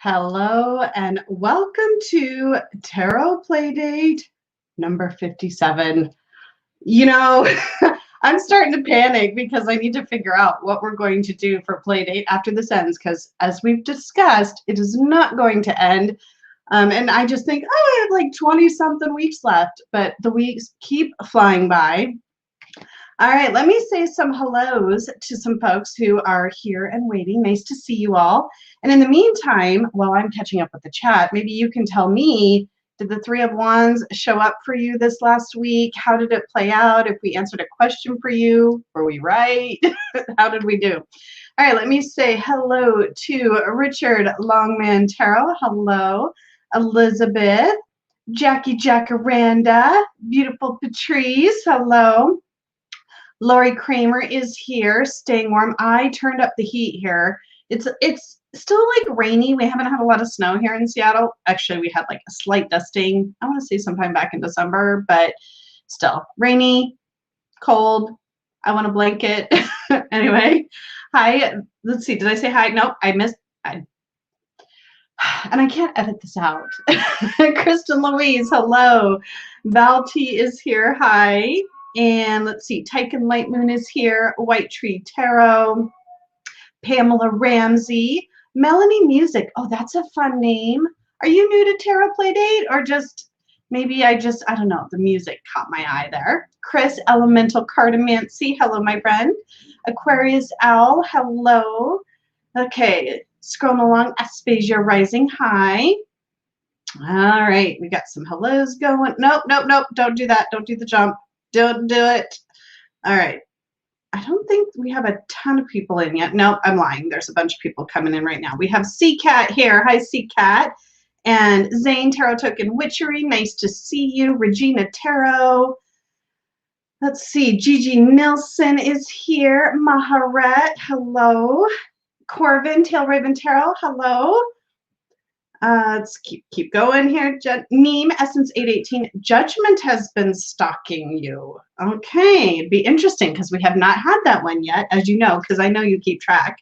Hello and welcome to Tarot Playdate number 57. You know, I'm starting to panic because I need to figure out what we're going to do for Playdate after this ends because, as we've discussed, it is not going to end. And I just think, oh, I have like 20-something weeks left, but the weeks keep flying by. All right, let me say some hellos to some folks who are here and waiting. Nice to see you all. And in the meantime, while I'm catching up with the chat, maybe you can tell me, did the Three of Wands show up for you this last week? How did it play out? If we answered a question for you, were we right? How did we do? All right, let me say hello to Richard Longman Tarot. Hello, Elizabeth, Jackie Jacaranda, beautiful Patrice. Hello. Lori Kramer is here, staying warm. I turned up the heat here. It's still like rainy. We haven't had a lot of snow here in Seattle. Actually, we had like a slight dusting. I want to say sometime back in December, but still rainy, cold. I want a blanket. Anyway, hi. Let's see. Did I say hi? Nope. I missed. And I can't edit this out. Kristen Louise, hello. Val T is here. Hi. And let's see, Tyken Light Moon is here, White Tree Tarot, Pamela Ramsey, Melanie Music. Oh, that's a fun name. Are you new to Tarot Playdate or just, maybe I don't know, the music caught my eye there. Chris Elemental Cardamancy, hello, my friend. Aquarius Owl, hello. Okay, scrolling along, Aspasia Rising, hi. All right, we got some hellos going. Nope, nope, nope, don't do that. Don't do the jump. Don't do it. All right. I don't think we have a ton of people in yet. No, I'm lying. There's a bunch of people coming in right now. We have C-Cat here. Hi, C-Cat. And Zane Tarot Token Witchery. Nice to see you. Regina Tarot. Let's see. Gigi Nilsson is here. Maharet. Hello. Corvin Tail Raven Tarot. Hello. Let's keep going here. Neem Essence 818. Judgment has been stalking you. Okay, it'd be interesting because we have not had that one yet, as you know, because I know you keep track.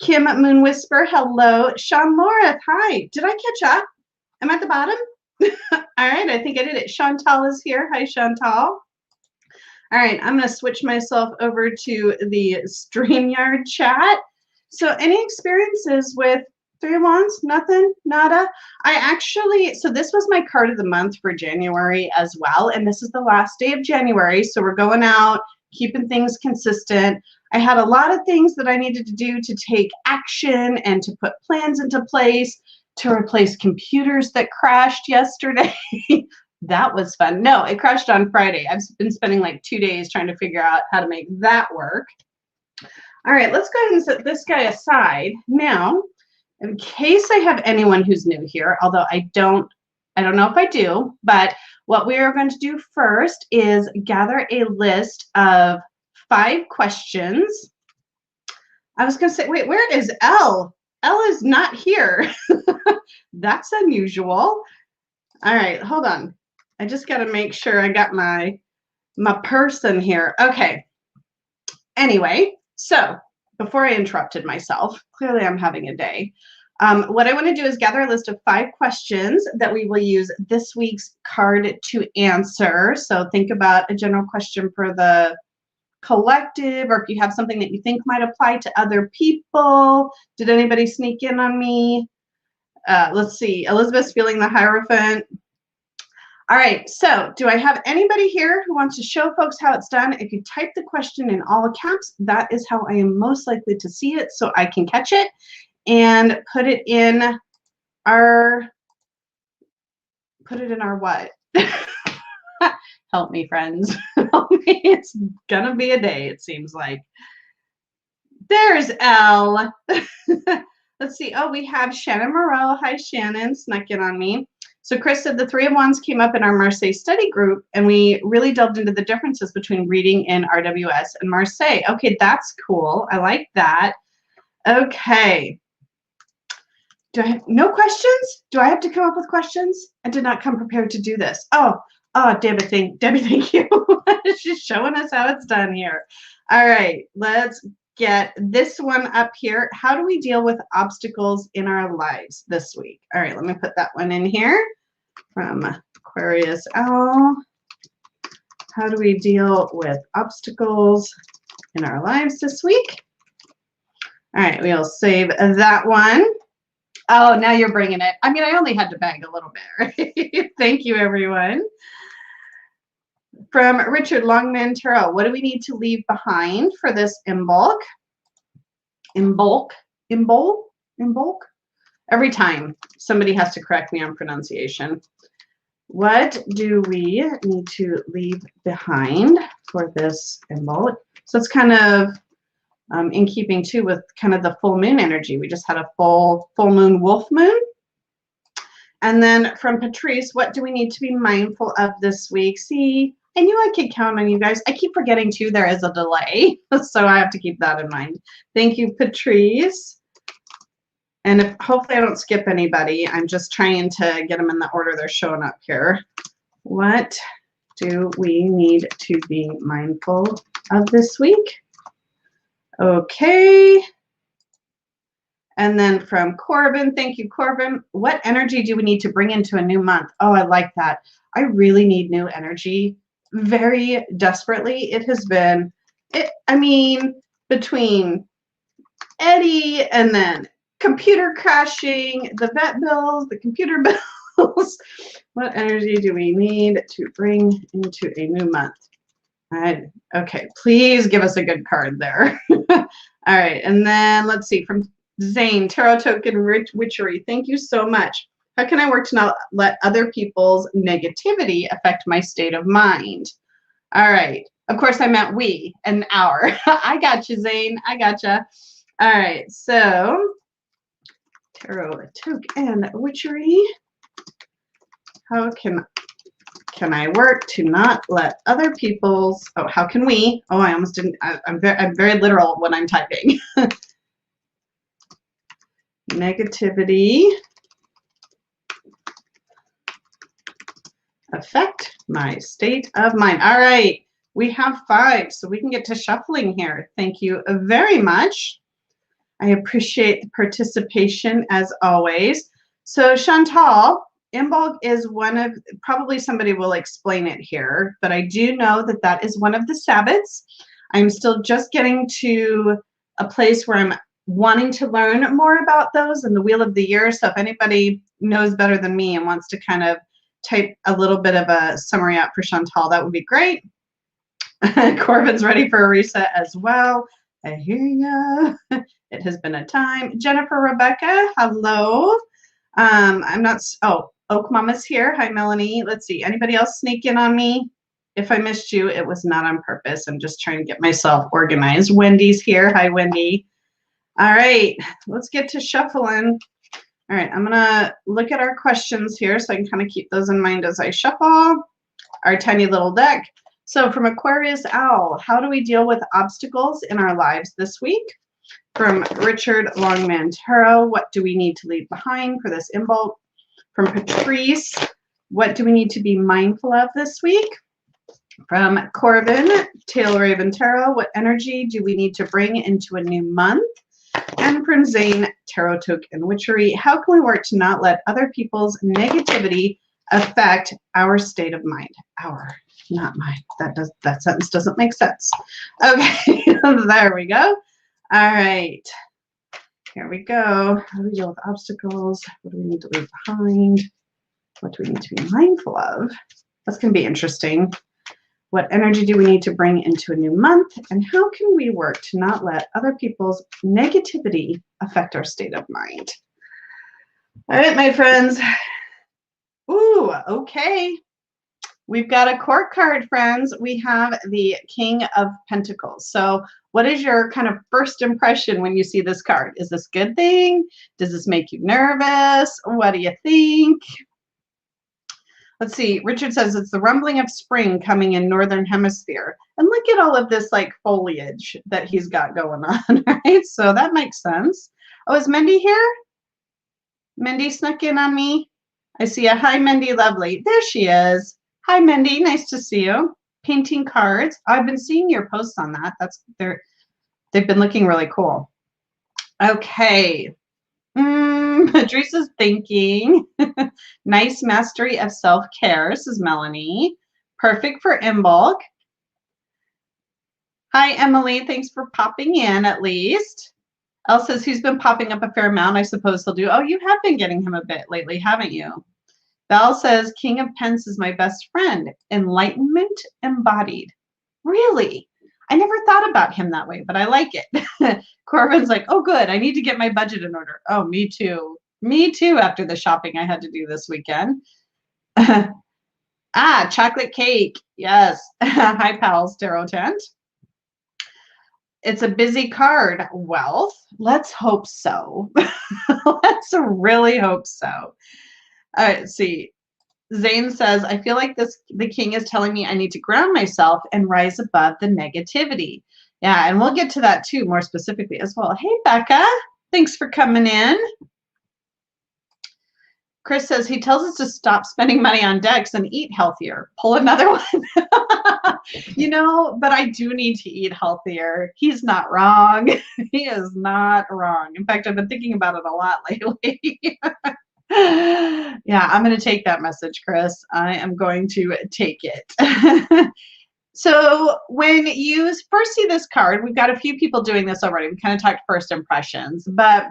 Kim Moon Whisper, hello. Sean Loreth, hi. Did I catch up? Am I at the bottom? All right, I think I did it. Chantal is here. Hi, Chantal. All right, I'm going to switch myself over to the StreamYard chat. So any experiences with Three of Wands? Nothing? Nada? So this was my card of the month for January as well, and this is the last day of January, so we're going out, keeping things consistent. I had a lot of things that I needed to do to take action and to put plans into place to replace computers that crashed yesterday. That was fun. No, it crashed on Friday. I've been spending like 2 days trying to figure out how to make that work. All right, let's go ahead and set this guy aside. Now, in case I have anyone who's new here, although I don't know if I do, but what we are going to do first is gather a list of 5 questions. I was going to say, wait, where is Elle? Elle is not here. That's unusual. All right, hold on. I just got to make sure I got my person here. Okay. Anyway, so before I interrupted myself, clearly I'm having a day. What I want to do is gather a list of 5 questions that we will use this week's card to answer. So think about a general question for the collective, or if you have something that you think might apply to other people. Did anybody sneak in on me? Let's see. Elizabeth's feeling the Hierophant. All right, so do I have anybody here who wants to show folks how it's done? If you type the question in all caps, that is how I am most likely to see it, so I can catch it and put it in our what? Help me, friends. Help me. It's gonna be a day, it seems like. There's Elle. Let's see. Oh, we have Shannon Moreau. Hi, Shannon. Snuck in on me. So Chris said the Three of Wands came up in our Marseille study group, and we really delved into the differences between reading in RWS and Marseille. Okay, that's cool. I like that. Okay. Do I have no questions? Do I have to come up with questions? I did not come prepared to do this. Oh, Debbie, thank you. She's showing us how it's done here. All right, let's get this one up here. How do we deal with obstacles in our lives this week? All right, let me put that one in here from Aquarius Owl. How do we deal with obstacles in our lives this week? All right, we'll save that one. Oh, now you're bringing it. I mean, I only had to beg a little bit, right? Thank you, everyone. From Richard Longman Tarot, what do we need to leave behind for this in bulk? In bulk? In bulk? In bulk? Every time somebody has to correct me on pronunciation. What do we need to leave behind for this in bulk? So it's kind of in keeping too with kind of the full moon energy. We just had a full moon, wolf moon. And then from Patrice, what do we need to be mindful of this week? See, I knew I could count on you guys. I keep forgetting too, there is a delay. So I have to keep that in mind. Thank you, Patrice. And hopefully I don't skip anybody. I'm just trying to get them in the order they're showing up here. What do we need to be mindful of this week? Okay. And then from Corbin, thank you, Corbin. What energy do we need to bring into a new month? Oh, I like that. I really need new energy very desperately. It has been, I mean, between Eddie and then computer crashing, the vet bills, the computer bills. What energy do we need to bring into a new month? Okay, please give us a good card there. All right, and then let's see, from Zane, Tarot Token Witchery, thank you so much. How can I work to not let other people's negativity affect my state of mind? All right, of course I meant we and our. I got you, Zane, I got you. All right, so Tarot Token Witchery, how can I work to not let other people's, oh, how can we, oh, I almost didn't, I'm very literal when I'm typing. Negativity affect my state of mind. All right, we have 5, so we can get to shuffling here. Thank you very much. I appreciate the participation as always. So Chantal, Imbolc is one of, probably somebody will explain it here, but I do know that that is one of the Sabbats. I'm still just getting to a place where I'm wanting to learn more about those and the Wheel of the Year. So if anybody knows better than me and wants to kind of type a little bit of a summary out for Chantal, that would be great. Corbin's ready for a reset as well. I hear ya. It has been a time. Jennifer Rebecca, hello. I'm not, oh, Oak Mama's here. Hi, Melanie. Let's see. Anybody else sneak in on me? If I missed you, it was not on purpose. I'm just trying to get myself organized. Wendy's here. Hi, Wendy. All right, let's get to shuffling. All right, I'm gonna look at our questions here so I can kind of keep those in mind as I shuffle our tiny little deck. So from Aquarius Owl, how do we deal with obstacles in our lives this week? From Richard Longman Tarot, what do we need to leave behind for this Imbolc? From Patrice, what do we need to be mindful of this week? From Corbin, Tail Raven Tarot, what energy do we need to bring into a new month? And from Zane, Tarot Token Witchery, how can we work to not let other people's negativity affect our state of mind? Our, not mine. That sentence doesn't make sense. Okay, there we go. All right, here we go. How do we deal with obstacles? What do we need to leave behind? What do we need to be mindful of? That's going to be interesting. What energy do we need to bring into a new month? And how can we work to not let other people's negativity affect our state of mind? All right, my friends. Ooh, okay. We've got a court card, friends. We have the King of Pentacles. So what is your kind of first impression when you see this card? Is this a good thing? Does this make you nervous? What do you think? Let's see, Richard says it's the rumbling of spring coming in Northern Hemisphere. And look at all of this like foliage that he's got going on, right? So that makes sense. Oh, is Mindy here? Mindy snuck in on me. I see a hi, Mindy, lovely. There she is. Hi, Mindy, nice to see you. Painting cards. I've been seeing your posts on that. That's there. They've been looking really cool. Okay. Teresa's thinking. Nice mastery of self-care. This is Melanie. Perfect for Imbolc. Hi, Emily. Thanks for popping in at least. Elle says he's been popping up a fair amount. I suppose he'll do. Oh, you have been getting him a bit lately, haven't you? Val says King of Pentacles is my best friend. Enlightenment embodied. Really? I never thought about him that way, but I like it. Corbin's like, oh, good. I need to get my budget in order. Oh, me too. Me too after the shopping I had to do this weekend. Chocolate cake. Yes. Hi, pals. Tarot tent. It's a busy card. Wealth. Let's hope so. Let's really hope so. All right, let's see. Zane says, I feel like the king is telling me I need to ground myself and rise above the negativity. Yeah, and we'll get to that too, more specifically as well. Hey, Becca. Thanks for coming in. Chris says he tells us to stop spending money on decks and eat healthier. Pull another one. But I do need to eat healthier. He's not wrong. He is not wrong. In fact, I've been thinking about it a lot lately. Yeah, I'm going to take that message, Chris. I am going to take it. So when you first see this card, we've got a few people doing this already. We kind of talked first impressions, but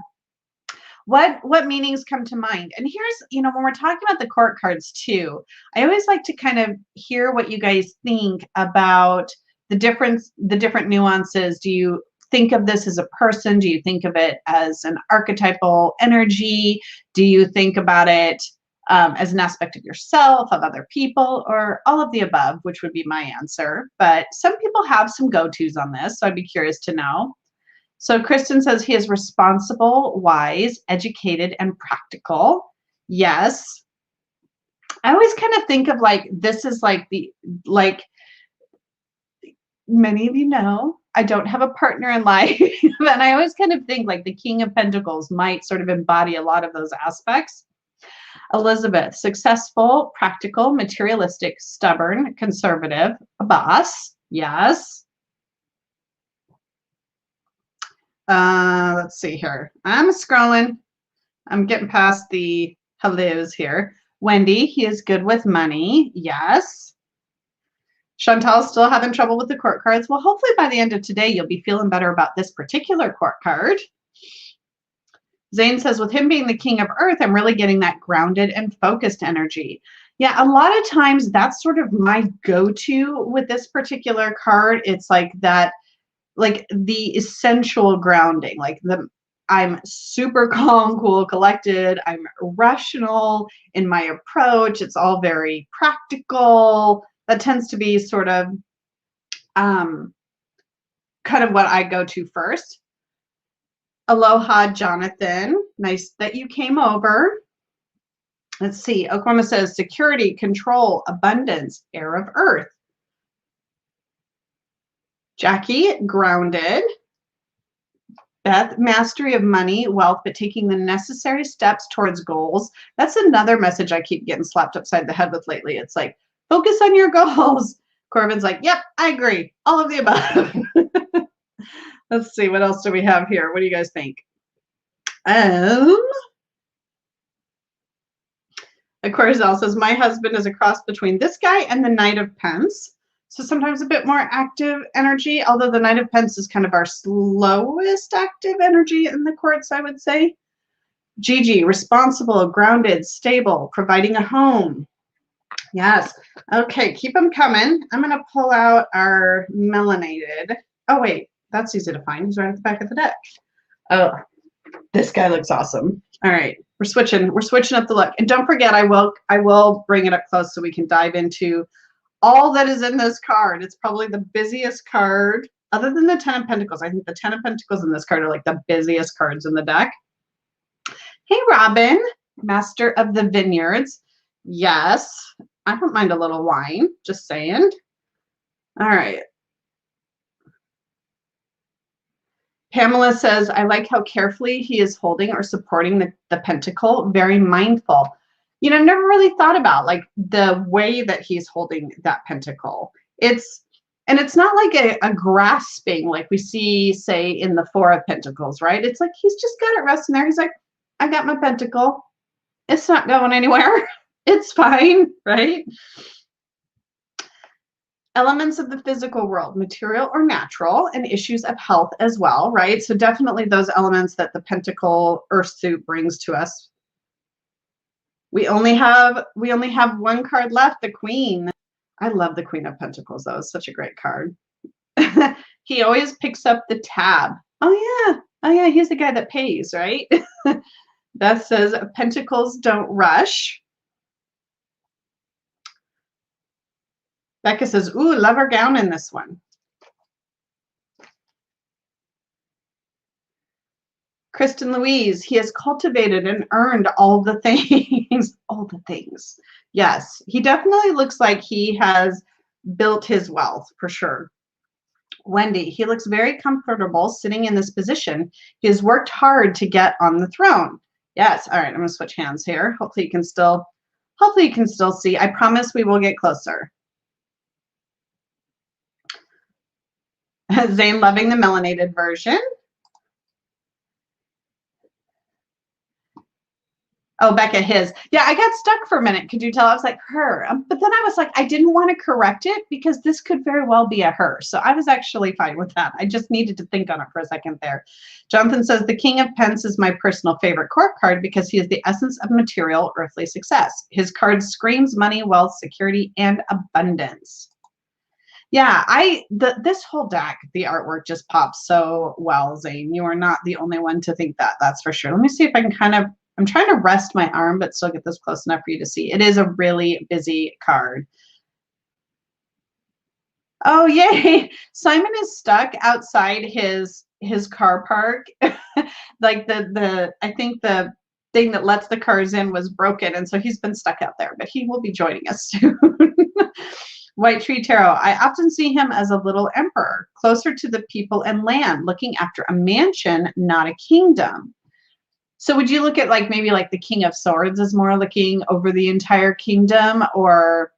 what meanings come to mind? And here's, when we're talking about the court cards too, I always like to kind of hear what you guys think about the different nuances. Do you think of this as a person? Do you think of it as an archetypal energy? Do you think about it as an aspect of yourself, of other people, or all of the above, which would be my answer. But some people have some go-tos on this, so I'd be curious to know. So Kristen says he is responsible, wise, educated, and practical. Yes. I always kind of think of this is many of you know, I don't have a partner in life. And I always kind of think like the King of Pentacles might sort of embody a lot of those aspects. Elizabeth, successful, practical, materialistic, stubborn, conservative, a boss. Yes. Let's see here. I'm scrolling. I'm getting past the hellos here. Wendy, he is good with money. Yes. Chantal's still having trouble with the court cards. Well, hopefully by the end of today, you'll be feeling better about this particular court card. Zane says, with him being the king of earth, I'm really getting that grounded and focused energy. Yeah, a lot of times that's sort of my go-to with this particular card. It's like that, like the essential grounding, I'm super calm, cool, collected. I'm rational in my approach. It's all very practical. That tends to be sort of kind of what I go to first. Aloha, Jonathan. Nice that you came over. Let's see. Oklahoma says security, control, abundance, air of earth. Jackie, grounded. Beth, mastery of money, wealth, but taking the necessary steps towards goals. That's another message I keep getting slapped upside the head with lately. It's like, focus on your goals. Corbin's like, yep, I agree. All of the above. Let's see, what else do we have here? What do you guys think? Aquarius says, my husband is a cross between this guy and the Knight of Pentacles. So sometimes a bit more active energy, although the Knight of Pentacles is kind of our slowest active energy in the courts, I would say. Gigi, responsible, grounded, stable, providing a home. Yes. Okay, keep them coming. I'm going to pull out our melanated. Oh, wait, that's easy to find. He's right at the back of the deck. Oh, this guy looks awesome. All right, we're switching up the look. And don't forget, I will bring it up close so we can dive into all that is in this card. It's probably the busiest card, other than the Ten of Pentacles. I think the Ten of Pentacles in this card are like the busiest cards in the deck. Hey, Robin, Master of the Vineyards. Yes, I don't mind a little wine, just saying. All right. Pamela says, I like how carefully he is holding or supporting the pentacle. Very mindful. You know, never really thought about like the way that he's holding that pentacle. It's And it's not like a grasping like we see, say, in the Four of Pentacles, right? It's like he's just got it resting there. He's like, I got my pentacle. It's not going anywhere. It's fine, right? Elements of the physical world, material or natural, and issues of health as well, right? So definitely those elements that the Pentacle Earth suit brings to us. We only have one card left, the Queen. I love the Queen of Pentacles, though. It's such a great card. He always picks up the tab. Oh yeah, he's the guy that pays, right? That says Pentacles don't rush. Becca says, ooh, love her gown in this one. Kristen Louise, he has cultivated and earned all the things. All the things. Yes, he definitely looks like he has built his wealth for sure. Wendy, he looks very comfortable sitting in this position. He has worked hard to get on the throne. Yes. All right, I'm going to switch hands here. Hopefully you can still see. I promise we will get closer. Zane loving the melanated version. Oh, Becca, his. Yeah, I got stuck for a minute. Could you tell? I was like, her. But then I was like, I didn't want to correct it because this could very well be a her. So I was actually fine with that. I just needed to think on it for a second there. Jonathan says, the King of Pence is my personal favorite court card because he is the essence of material earthly success. His card screams money, wealth, security, and abundance. Yeah, this whole deck, the artwork just pops so well, Zane. You are not the only one to think that, that's for sure. Let me see if I can I'm trying to rest my arm, but still get this close enough for you to see. It is a really busy card. Oh, yay. Simon is stuck outside his car park. Like I think the thing that lets the cars in was broken, and so he's been stuck out there, but he will be joining us soon. White Tree Tarot, I often see him as a little emperor, closer to the people and land, looking after a mansion, not a kingdom. So would you look at like maybe like the King of Swords is more looking over the entire kingdom, or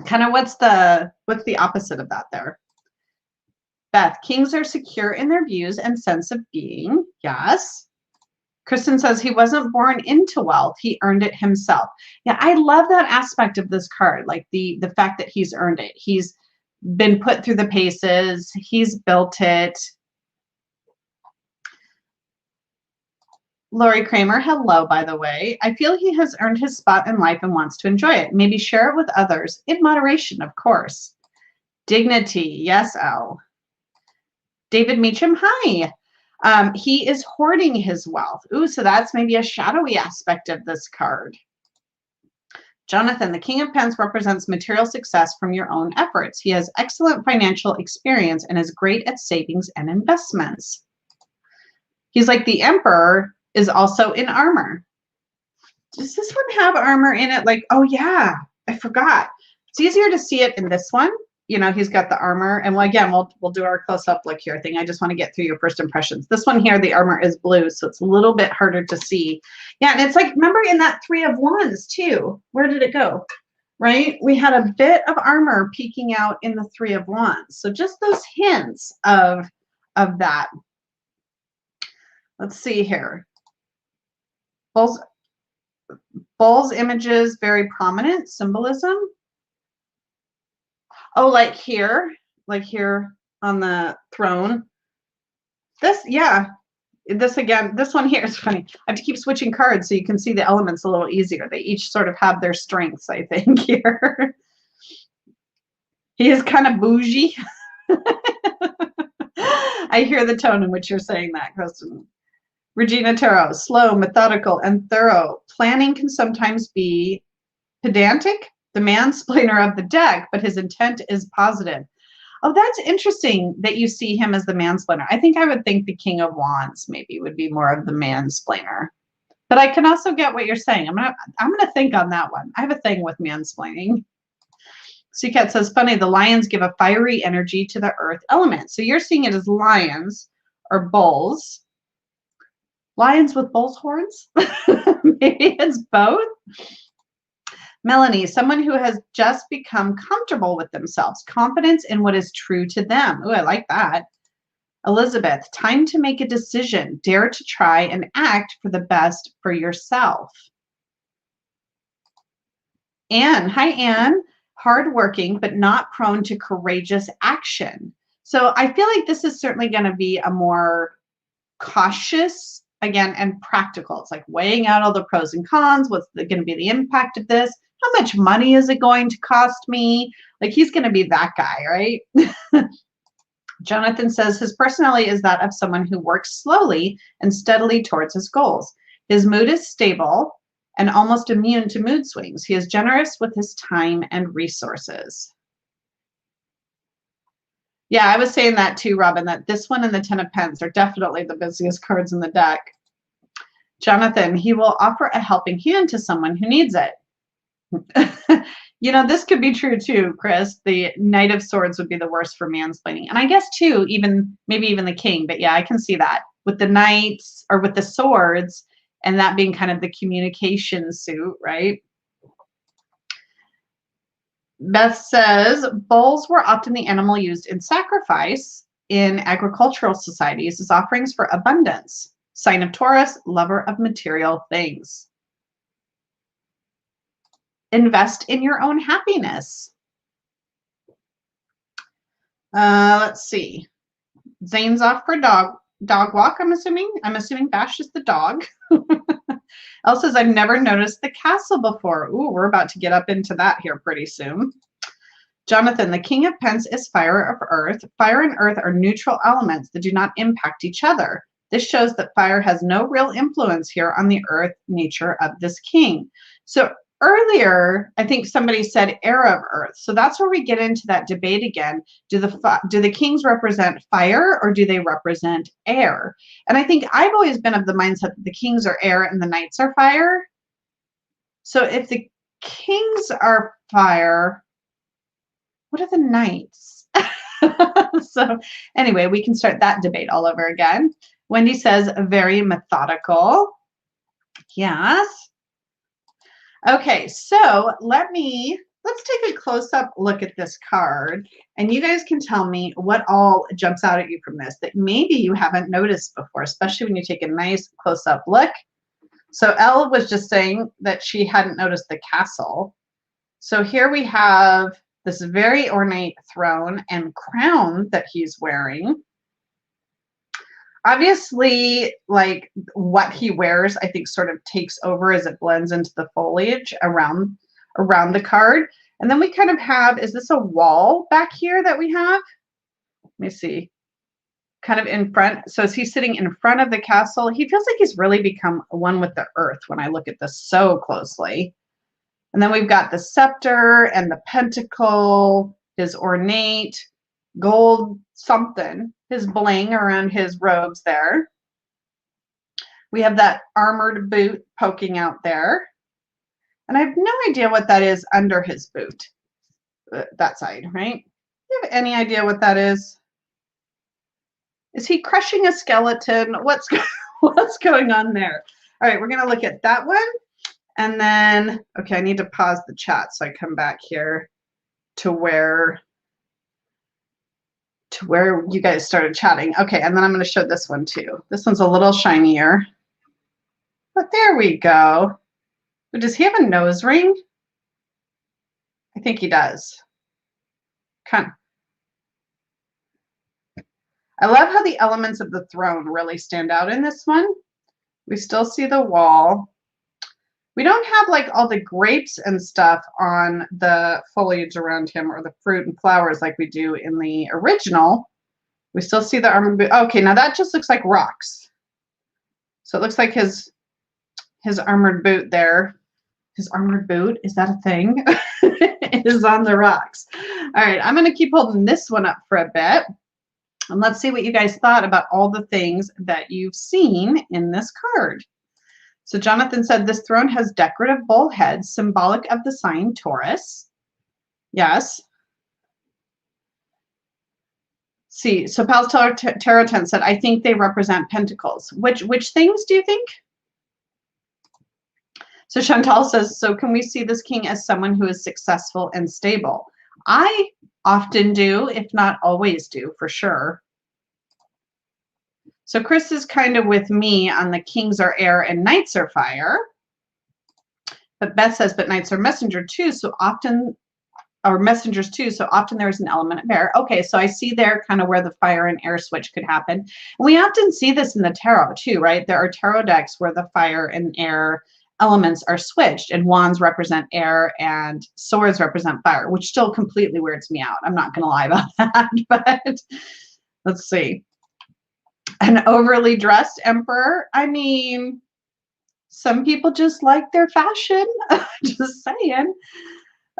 kind of what's the opposite of that there? Beth, kings are secure in their views and sense of being. Yes. Kristen says he wasn't born into wealth. He earned it himself. Yeah, I love that aspect of this card, like the fact that he's earned it. He's been put through the paces. He's built it. Lori Kramer, hello, by the way. I feel he has earned his spot in life and wants to enjoy it. Maybe share it with others, in moderation, of course. Dignity, yes, Elle. David Meacham, hi. He is hoarding his wealth. Ooh, so that's maybe a shadowy aspect of this card. Jonathan, the King of Pence represents material success from your own efforts. He has excellent financial experience and is great at savings and investments. He's like the Emperor is also in armor. Does this one have armor in it? Like, oh yeah, I forgot. It's easier to see it in this one. You know, he's got the armor, and well, again, we'll do our close-up look here thing. I just want to get through your first impressions. This one here, the armor is blue, so it's a little bit harder to see. Yeah, and it's like, remember in that Three of Wands too, where did it go? Right? We had a bit of armor peeking out in the Three of Wands. So just those hints of that. Let's see here. Bull's images, very prominent symbolism. Oh, like here on the throne. This, yeah, this again, this one here is funny. I have to keep switching cards so you can see the elements a little easier. They each sort of have their strengths, I think, here. He is kind of bougie. I hear the tone in which you're saying that, Kristen. Regina Tarot, slow, methodical, and thorough. Planning can sometimes be pedantic, the mansplainer of the deck, but his intent is positive. Oh, that's interesting that you see him as the mansplainer. I think I would think the King of Wands maybe would be more of the mansplainer. But I can also get what you're saying. I'm gonna think on that one. I have a thing with mansplaining. Seacat says, funny, the lions give a fiery energy to the earth element. So you're seeing it as lions or bulls. Lions with bull's horns? Maybe it's both. Melanie, someone who has just become comfortable with themselves, confidence in what is true to them. Oh, I like that. Elizabeth, time to make a decision. Dare to try and act for the best for yourself. Anne, hi Anne. Hardworking, but not prone to courageous action. So I feel like this is certainly going to be a more cautious, again, and practical. It's like weighing out all the pros and cons. What's going to be the impact of this? How much money is it going to cost me? Like he's going to be that guy, right? Jonathan says his personality is that of someone who works slowly and steadily towards his goals. His mood is stable and almost immune to mood swings. He is generous with his time and resources. Yeah, I was saying that too, Robin, that this one and the 10 of Pens are definitely the busiest cards in the deck. Jonathan, he will offer a helping hand to someone who needs it. You know, this could be true too, Chris. The Knight of Swords would be the worst for mansplaining. And I guess too, maybe even the King, but yeah, I can see that with the Knights or with the Swords and that being kind of the communication suit, right? Beth says, bulls were often the animal used in sacrifice in agricultural societies as offerings for abundance. Sign of Taurus, lover of material things. Invest in your own happiness. Let's see. Zane's off for dog walk, I'm assuming. I'm assuming Bash is the dog. Elle says, I've never noticed the castle before. Ooh, we're about to get up into that here pretty soon. Jonathan, the King of Pens is fire of earth. Fire and earth are neutral elements that do not impact each other. This shows that fire has no real influence here on the earth nature of this king. So earlier, I think somebody said air of earth. So that's where we get into that debate again. Do the kings represent fire or do they represent air? And I think I've always been of the mindset that the kings are air and the knights are fire. So if the kings are fire, what are the knights? So anyway, we can start that debate all over again. Wendy says, very methodical. Yes. Okay, so let's take a close-up look at this card, and you guys can tell me what all jumps out at you from this that maybe you haven't noticed before, especially when you take a nice close-up look. So Elle was just saying that she hadn't noticed the castle. So here we have this very ornate throne and crown that he's wearing. Obviously, like what he wears, I think sort of takes over as it blends into the foliage around the card. And then we kind of have, is this a wall back here that we have? Let me see. Kind of in front. So is he sitting in front of the castle? He feels like he's really become one with the earth when I look at this so closely. And then we've got the scepter and the pentacle, his ornate gold something, his bling around his robes there. We have that armored boot poking out there. And I have no idea what that is under his boot, that side, right? Do you have any idea what that is? Is he crushing a skeleton? What's going on there? All right, we're going to look at that one. And then, okay, I need to pause the chat so I come back here to where you guys started chatting. Okay, and then I'm going to show this one too. This one's a little shinier. But there we go. Does he have a nose ring? I think he does. Kind of. I love how the elements of the throne really stand out in this one. We still see the wall. We don't have like all the grapes and stuff on the foliage around him or the fruit and flowers like we do in the original. We still see the armored boot. Okay, now that just looks like rocks. So it looks like his armored boot there. His armored boot, is that a thing? It is on the rocks. All right, I'm going to keep holding this one up for a bit. And let's see what you guys thought about all the things that you've seen in this card. So Jonathan said this throne has decorative bull heads, symbolic of the sign Taurus. Yes. See, so Pal's Tarot Tent said, I think they represent pentacles. Which things do you think? So Chantal says, so can we see this king as someone who is successful and stable? I often do, if not always do, for sure. So Chris is kind of with me on the kings are air and knights are fire. But Beth says, but knights are messenger too. So often, or messengers too. So often there's an element of air. Okay, so I see there kind of where the fire and air switch could happen. And we often see this in the tarot too, right? There are tarot decks where the fire and air elements are switched, and wands represent air and swords represent fire, which still completely weirds me out. I'm not going to lie about that, but let's see. An overly dressed emperor. I mean, some people just like their fashion. Just saying.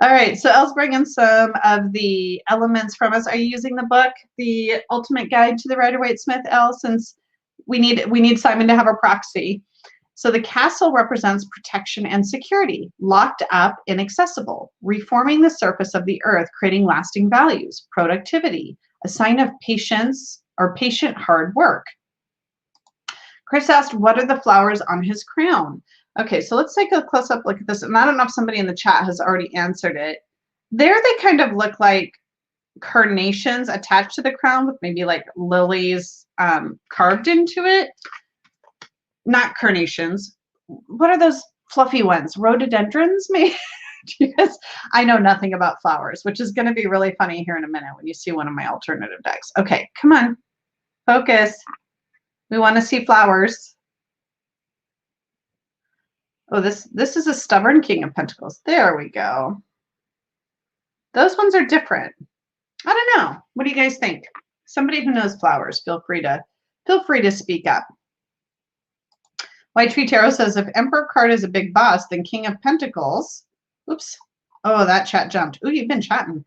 All right, so Elle's bringing some of the elements from us. Are you using the book, The Ultimate Guide to the Rider-Waite-Smith, Elle, since we need Simon to have a proxy? So the castle represents protection and security, locked up, inaccessible, reforming the surface of the earth, creating lasting values, productivity, a sign of patience or patient hard work. Chris asked, what are the flowers on his crown? Okay, so let's take a close-up look at this. And I don't know if somebody in the chat has already answered it. There they kind of look like carnations attached to the crown with maybe like lilies carved into it. Not carnations. What are those fluffy ones? Rhododendrons, maybe? Because I know nothing about flowers, which is going to be really funny here in a minute when you see one of my alternative decks. Okay, come on. Focus. We want to see flowers. Oh, this is a stubborn King of Pentacles. There we go. Those ones are different. I don't know. What do you guys think? Somebody who knows flowers, feel free to speak up. White Tree Tarot says, if Emperor card is a big boss, then King of Pentacles. Oops. Oh, that chat jumped. Ooh, you've been chatting.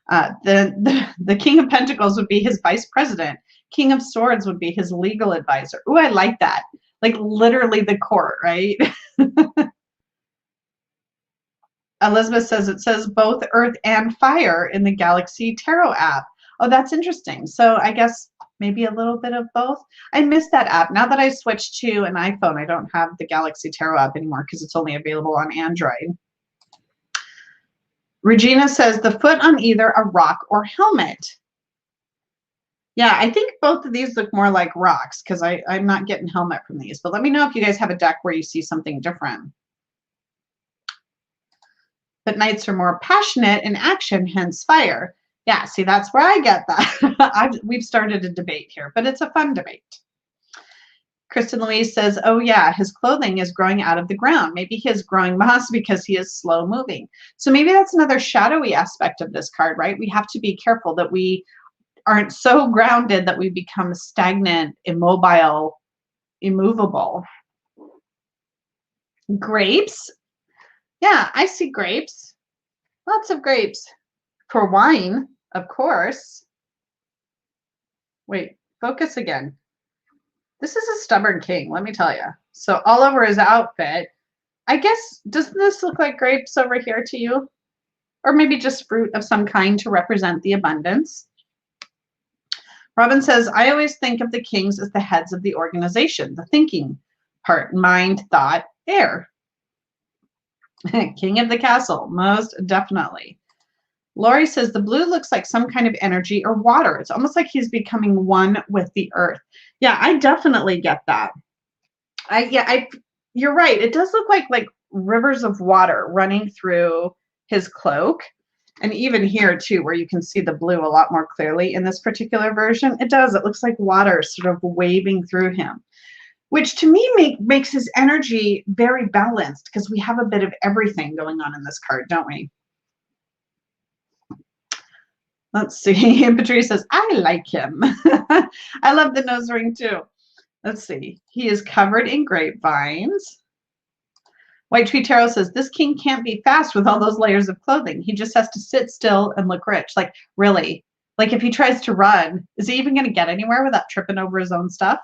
The King of Pentacles would be his vice president. King of Swords would be his legal advisor. Ooh, I like that. Like literally the court, right? Elizabeth says it says both earth and fire in the Galaxy Tarot app. Oh, that's interesting. So I guess maybe a little bit of both. I miss that app. Now that I switched to an iPhone, I don't have the Galaxy Tarot app anymore because it's only available on Android. Regina says the foot on either a rock or helmet. Yeah, I think both of these look more like rocks because I'm not getting helmet from these. But let me know if you guys have a deck where you see something different. But knights are more passionate in action, hence fire. Yeah, see, that's where I get that. We've started a debate here, but it's a fun debate. Kristen Louise says, oh yeah, his clothing is growing out of the ground. Maybe he is growing moss because he is slow moving. So maybe that's another shadowy aspect of this card, right? We have to be careful that we aren't so grounded that we become stagnant, immobile, immovable. Grapes. Yeah, I see grapes. Lots of grapes. For wine, of course. Wait, focus again. This is a stubborn king, let me tell you. So all over his outfit, I guess, doesn't this look like grapes over here to you? Or maybe just fruit of some kind to represent the abundance. Robin says, I always think of the kings as the heads of the organization, the thinking part, mind, thought, air. King of the castle, most definitely. Lori says the blue looks like some kind of energy or water. It's almost like he's becoming one with the earth. Yeah, I definitely get that. You're right. It does look like rivers of water running through his cloak. And even here too, where you can see the blue a lot more clearly in this particular version, it does. It looks like water sort of waving through him, which to me makes his energy very balanced because we have a bit of everything going on in this card, don't we? Let's see. Patrice says, I like him. I love the nose ring too. Let's see. He is covered in grapevines. White Tree Tarot says, this king can't be fast with all those layers of clothing. He just has to sit still and look rich. Like, really? Like, if he tries to run, is he even going to get anywhere without tripping over his own stuff?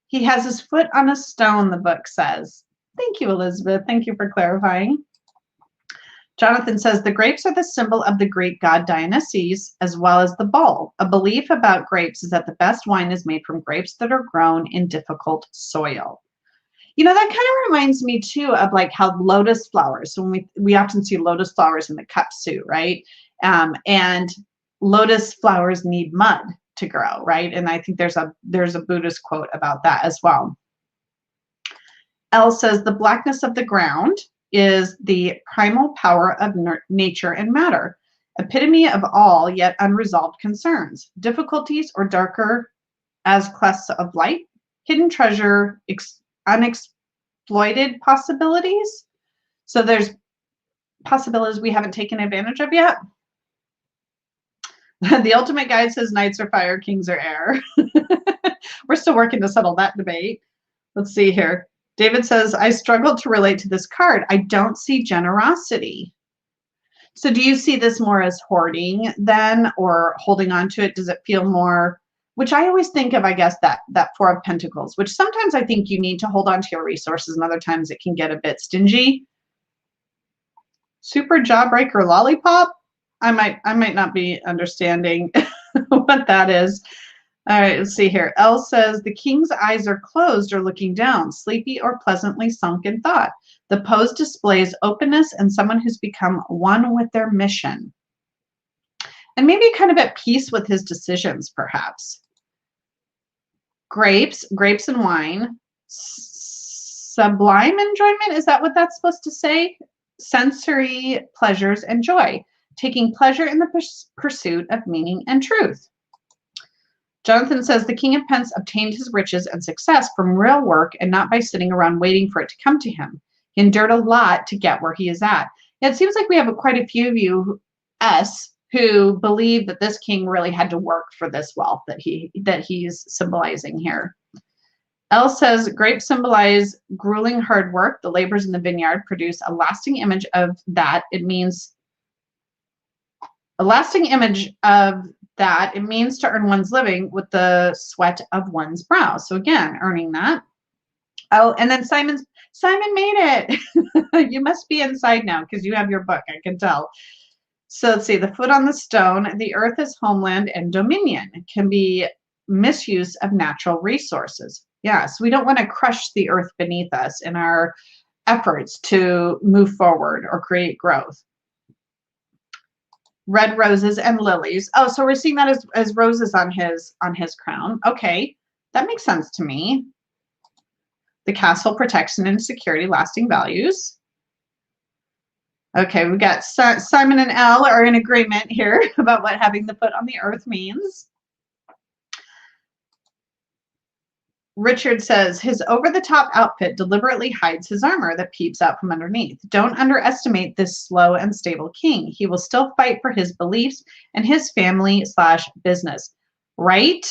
He has his foot on a stone, the book says. Thank you, Elizabeth. Thank you for clarifying. Jonathan says, the grapes are the symbol of the Greek god Dionysus, as well as the bull. A belief about grapes is that the best wine is made from grapes that are grown in difficult soil. You know, that kind of reminds me too of like how lotus flowers. So when we often see lotus flowers in the cup suit, right? And lotus flowers need mud to grow, right? And I think there's a Buddhist quote about that as well. Elle says the blackness of the ground is the primal power of nature and matter, epitome of all yet unresolved concerns, difficulties or darker as clefts of light, hidden treasure, unexploited possibilities. So there's possibilities we haven't taken advantage of yet. The ultimate guide says knights are fire, kings are air. We're still working to settle that debate. Let's see here. David says, I struggle to relate to this card. I don't see generosity. So do you see this more as hoarding then, or holding on to it? Does it feel more, which I always think of, I guess, that Four of Pentacles, which sometimes I think you need to hold on to your resources and other times it can get a bit stingy. Super jawbreaker lollipop? I might not be understanding what that is. All right, let's see here. Elle says, the king's eyes are closed or looking down, sleepy or pleasantly sunk in thought. The pose displays openness and someone who's become one with their mission. And maybe kind of at peace with his decisions, perhaps. Grapes and wine. Sublime enjoyment, is that what that's supposed to say? Sensory pleasures and joy. Taking pleasure in the pursuit of meaning and truth. Jonathan says the King of Pentacles obtained his riches and success from real work and not by sitting around waiting for it to come to him. He endured a lot to get where he is at. It seems like we have quite a few of you, who believe that this king really had to work for this wealth that he's symbolizing here. Elle says grapes symbolize grueling hard work. The labors in the vineyard produce a lasting image of that. It means it means to earn one's living with the sweat of one's brow. So again, earning that. Oh, and then Simon made it. You must be inside now because you have your book, I can tell. So let's see, the foot on the stone, the earth is homeland and dominion. It can be misuse of natural resources. Yes, we don't want to crush the earth beneath us in our efforts to move forward or create growth. Red roses and lilies. Oh, so we're seeing that as roses on his crown. Okay, that makes sense to me. The castle, protection and security, lasting values. Okay, we got Simon and Elle are in agreement here about what having the foot on the earth means. Richard says his over-the-top outfit deliberately hides his armor that peeps out from underneath. Don't underestimate this slow and stable king. He will still fight for his beliefs and his family/business. Right?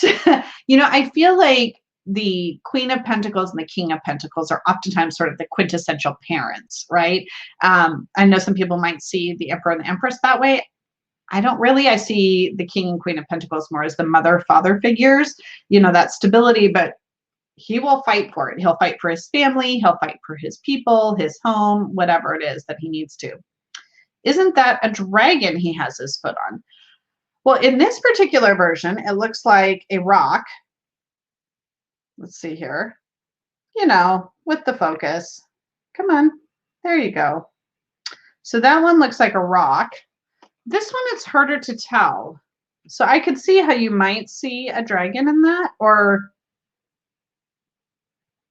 You know, I feel like the Queen of Pentacles and the King of Pentacles are oftentimes sort of the quintessential parents, right? I know some people might see the Emperor and the Empress that way. I don't really. I see the King and Queen of Pentacles more as the mother-father figures, you know, that stability, but he will fight for it. He'll fight for his family. He'll fight for his people, his home, whatever it is that he needs to. Isn't that a dragon he has his foot on? Well, in this particular version, it looks like a rock. Let's see here. You know, with the focus. Come on. There you go. So that one looks like a rock. This one, it's harder to tell. So I could see how you might see a dragon in that, or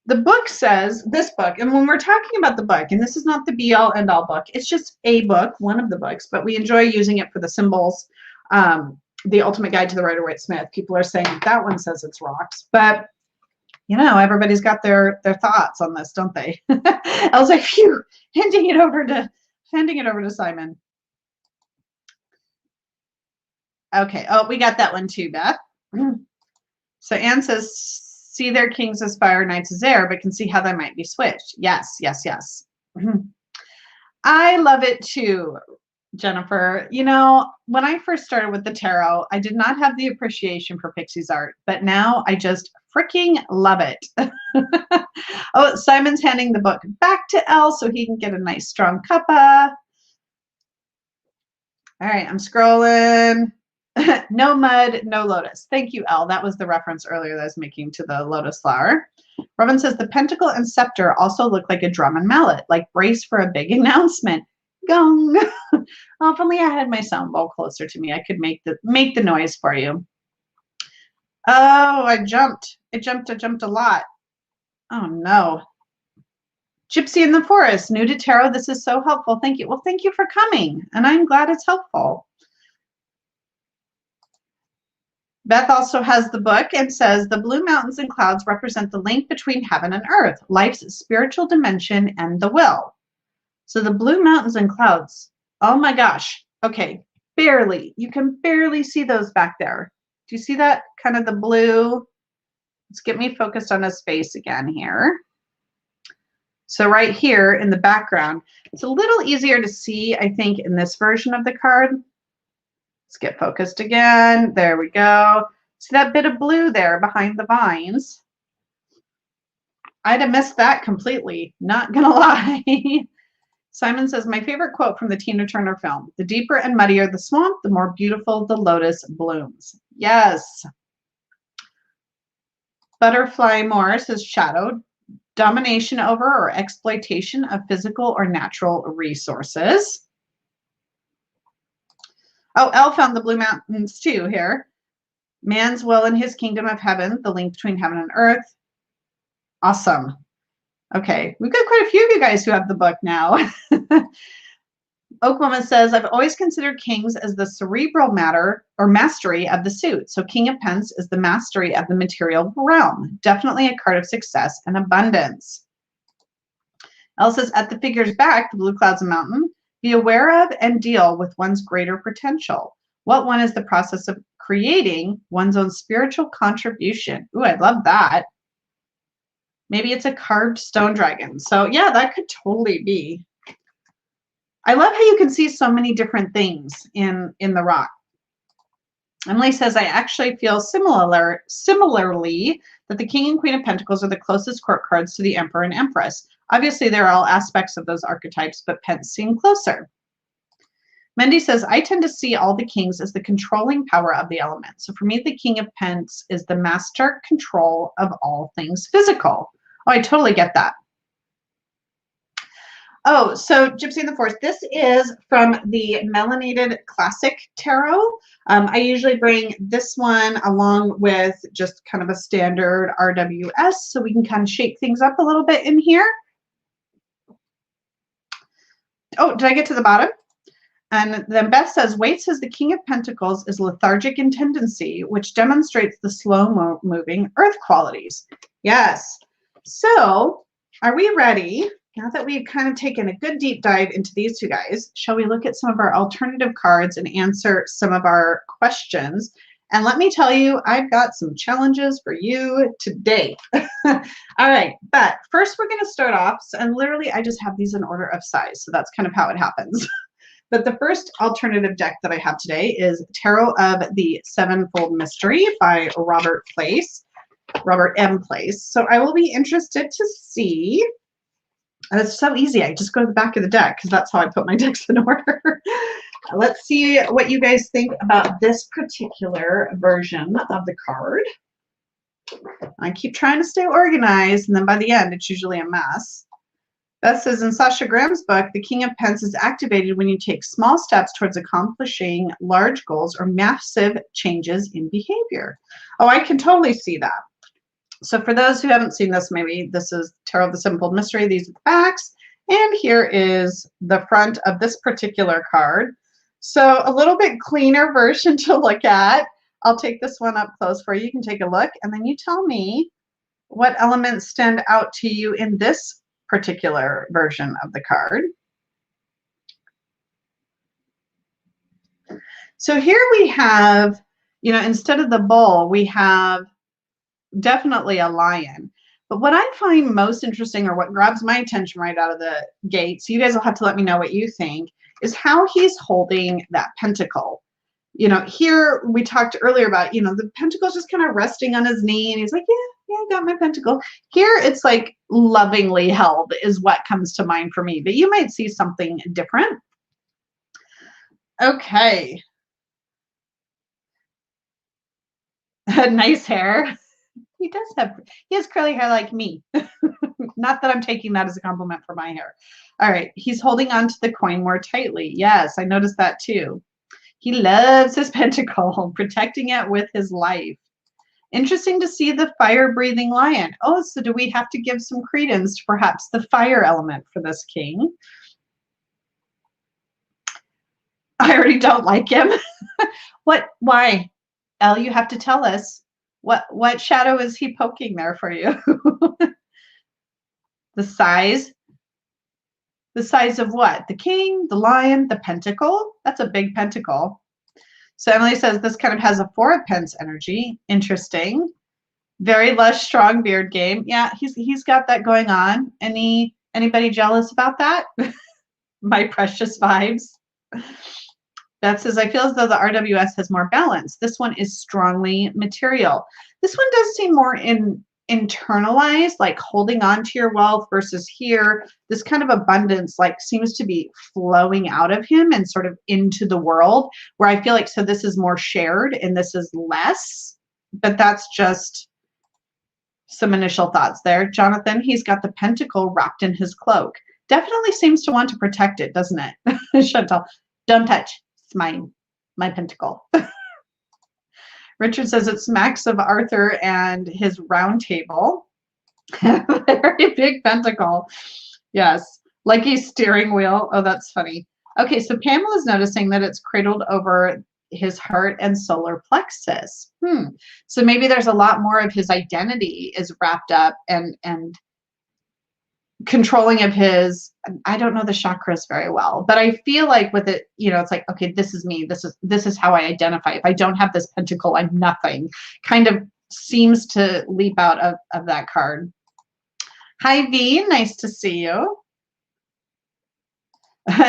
the book says, this book, and when we're talking about the book, and this is not the be-all, end-all book, it's just a book, one of the books, but we enjoy using it for the symbols. The Ultimate Guide to the Rider-Waite Smith. People are saying that one says it's rocks, but you know, everybody's got their thoughts on this, don't they? I was like, phew, handing it over to Simon. Okay. Oh, we got that one too, Beth. So Anne says, see their kings as fire, knights as air, but can see how they might be switched. Yes, yes, yes. I love it too, Jennifer. You know, when I first started with the tarot, I did not have the appreciation for Pixie's art, but now I just freaking love it. Oh, Simon's handing the book back to Elle so he can get a nice strong cuppa. All right, I'm scrolling. No mud, no lotus. Thank you, Elle. That was the reference earlier that I was making to the lotus flower. Robin says the pentacle and scepter also look like a drum and mallet, like brace for a big announcement. Gong. Oh, if only I had my sound bowl closer to me, I could make the noise for you. Oh, I jumped a lot. Oh no. Gypsy in the Forest, new to tarot. This is so helpful. Thank you. Well, thank you for coming, and I'm glad it's helpful. Beth also has the book and says the blue mountains and clouds represent the link between heaven and earth, life's spiritual dimension, and the will. So the blue mountains and clouds. Oh my gosh. Okay, barely. You can barely see those back there. Do you see that? Kind of the blue. Let's get me focused on his face again here. So right here in the background, it's a little easier to see, I think, in this version of the card. Let's get focused again. There we go. See that bit of blue there behind the vines? I'd have missed that completely, not gonna lie. Simon says, my favorite quote from the Tina Turner film, the deeper and muddier the swamp, the more beautiful the lotus blooms. Yes. Butterfly Moore says, shadowed, domination over or exploitation of physical or natural resources. Oh, Elle found the blue mountains too here. Man's will in his kingdom of heaven, the link between heaven and earth. Awesome. Okay, we've got quite a few of you guys who have the book now. Oakwoman says, I've always considered kings as the cerebral matter or mastery of the suit. So King of Pence is the mastery of the material realm. Definitely a card of success and abundance. Elle says, at the figure's back, the blue clouds and mountain, be aware of and deal with one's greater potential. What one is the process of creating one's own spiritual contribution. Ooh, I love that. Maybe it's a carved stone dragon. So yeah, that could totally be. I love how you can see so many different things in the rock. Emily says, I actually feel similarly that the King and Queen of Pentacles are the closest court cards to the Emperor and Empress. Obviously, they're all aspects of those archetypes, but Pence seem closer. Mendy says, I tend to see all the kings as the controlling power of the element. So for me, the King of Pence is the master control of all things physical. Oh, I totally get that. Oh, so Gypsy in the Forest. This is from the Melanated Classic Tarot. I usually bring this one along with just kind of a standard RWS so we can kind of shake things up a little bit in here. Oh, did I get to the bottom? And then Beth says, Waite says the King of Pentacles is lethargic in tendency, which demonstrates the slow-moving earth qualities. Yes. So are we ready? Now that we've kind of taken a good deep dive into these two guys, shall we look at some of our alternative cards and answer some of our questions? And let me tell you, I've got some challenges for you today. All right, but first we're going to start off, and literally I just have these in order of size, so that's kind of how it happens. But the first alternative deck that I have today is Tarot of the Sevenfold Mystery by Robert M. Place. So I will be interested to see. And it's so easy. I just go to the back of the deck because that's how I put my decks in order. Let's see what you guys think about this particular version of the card. I keep trying to stay organized, and then by the end, it's usually a mess. Beth says, in Sasha Graham's book, the King of Pence is activated when you take small steps towards accomplishing large goals or massive changes in behavior. Oh, I can totally see that. So for those who haven't seen this, maybe this is Tarot of the Sevenfold Mystery. These are the backs. And here is the front of this particular card. So a little bit cleaner version to look at. I'll take this one up close for you. You can take a look. And then you tell me what elements stand out to you in this particular version of the card. So here we have, you know, instead of the bull, we have definitely a lion. But what I find most interesting, or what grabs my attention right out of the gate, so you guys will have to let me know what you think, is how he's holding that pentacle. You know, here we talked earlier about, you know, the pentacle's just kind of resting on his knee, and he's like, yeah, I got my pentacle. Here it's like lovingly held is what comes to mind for me, but you might see something different. Okay. Nice hair. He does have, he has curly hair like me. Not that I'm taking that as a compliment for my hair. All right. He's holding on to the coin more tightly. Yes, I noticed that too. He loves his pentacle, protecting it with his life. Interesting to see the fire-breathing lion. Oh, so do we have to give some credence to perhaps the fire element for this king? I already don't like him. What? Why? Elle, you have to tell us. What shadow is he poking there for you? The size? The size of what? The king, the lion, the pentacle? That's a big pentacle. So Emily says this kind of has a 4 of Pence energy. Interesting. Very lush, strong beard game. Yeah, he's got that going on. Anybody jealous about that? My precious vibes. That says, I feel as though the RWS has more balance. This one is strongly material. This one does seem more internalized, like holding on to your wealth, versus here, this kind of abundance like seems to be flowing out of him and sort of into the world, where I feel like, so this is more shared and this is less, but that's just some initial thoughts there. Jonathan, he's got the pentacle wrapped in his cloak. Definitely seems to want to protect it, doesn't it? Chantal, don't touch. It's mine, my pentacle. Richard says it smacks of Arthur and his round table. Very big pentacle. Yes, like a steering wheel. Oh, that's funny. Okay, so Pamela's noticing that it's cradled over his heart and solar plexus. So maybe there's a lot more of his identity is wrapped up and controlling of his, I don't know the chakras very well, but I feel like with it, you know, it's like, okay, this is me. This is how I identify. If I don't have this pentacle, I'm nothing. Kind of seems to leap out of that card. Hi, V. Nice to see you.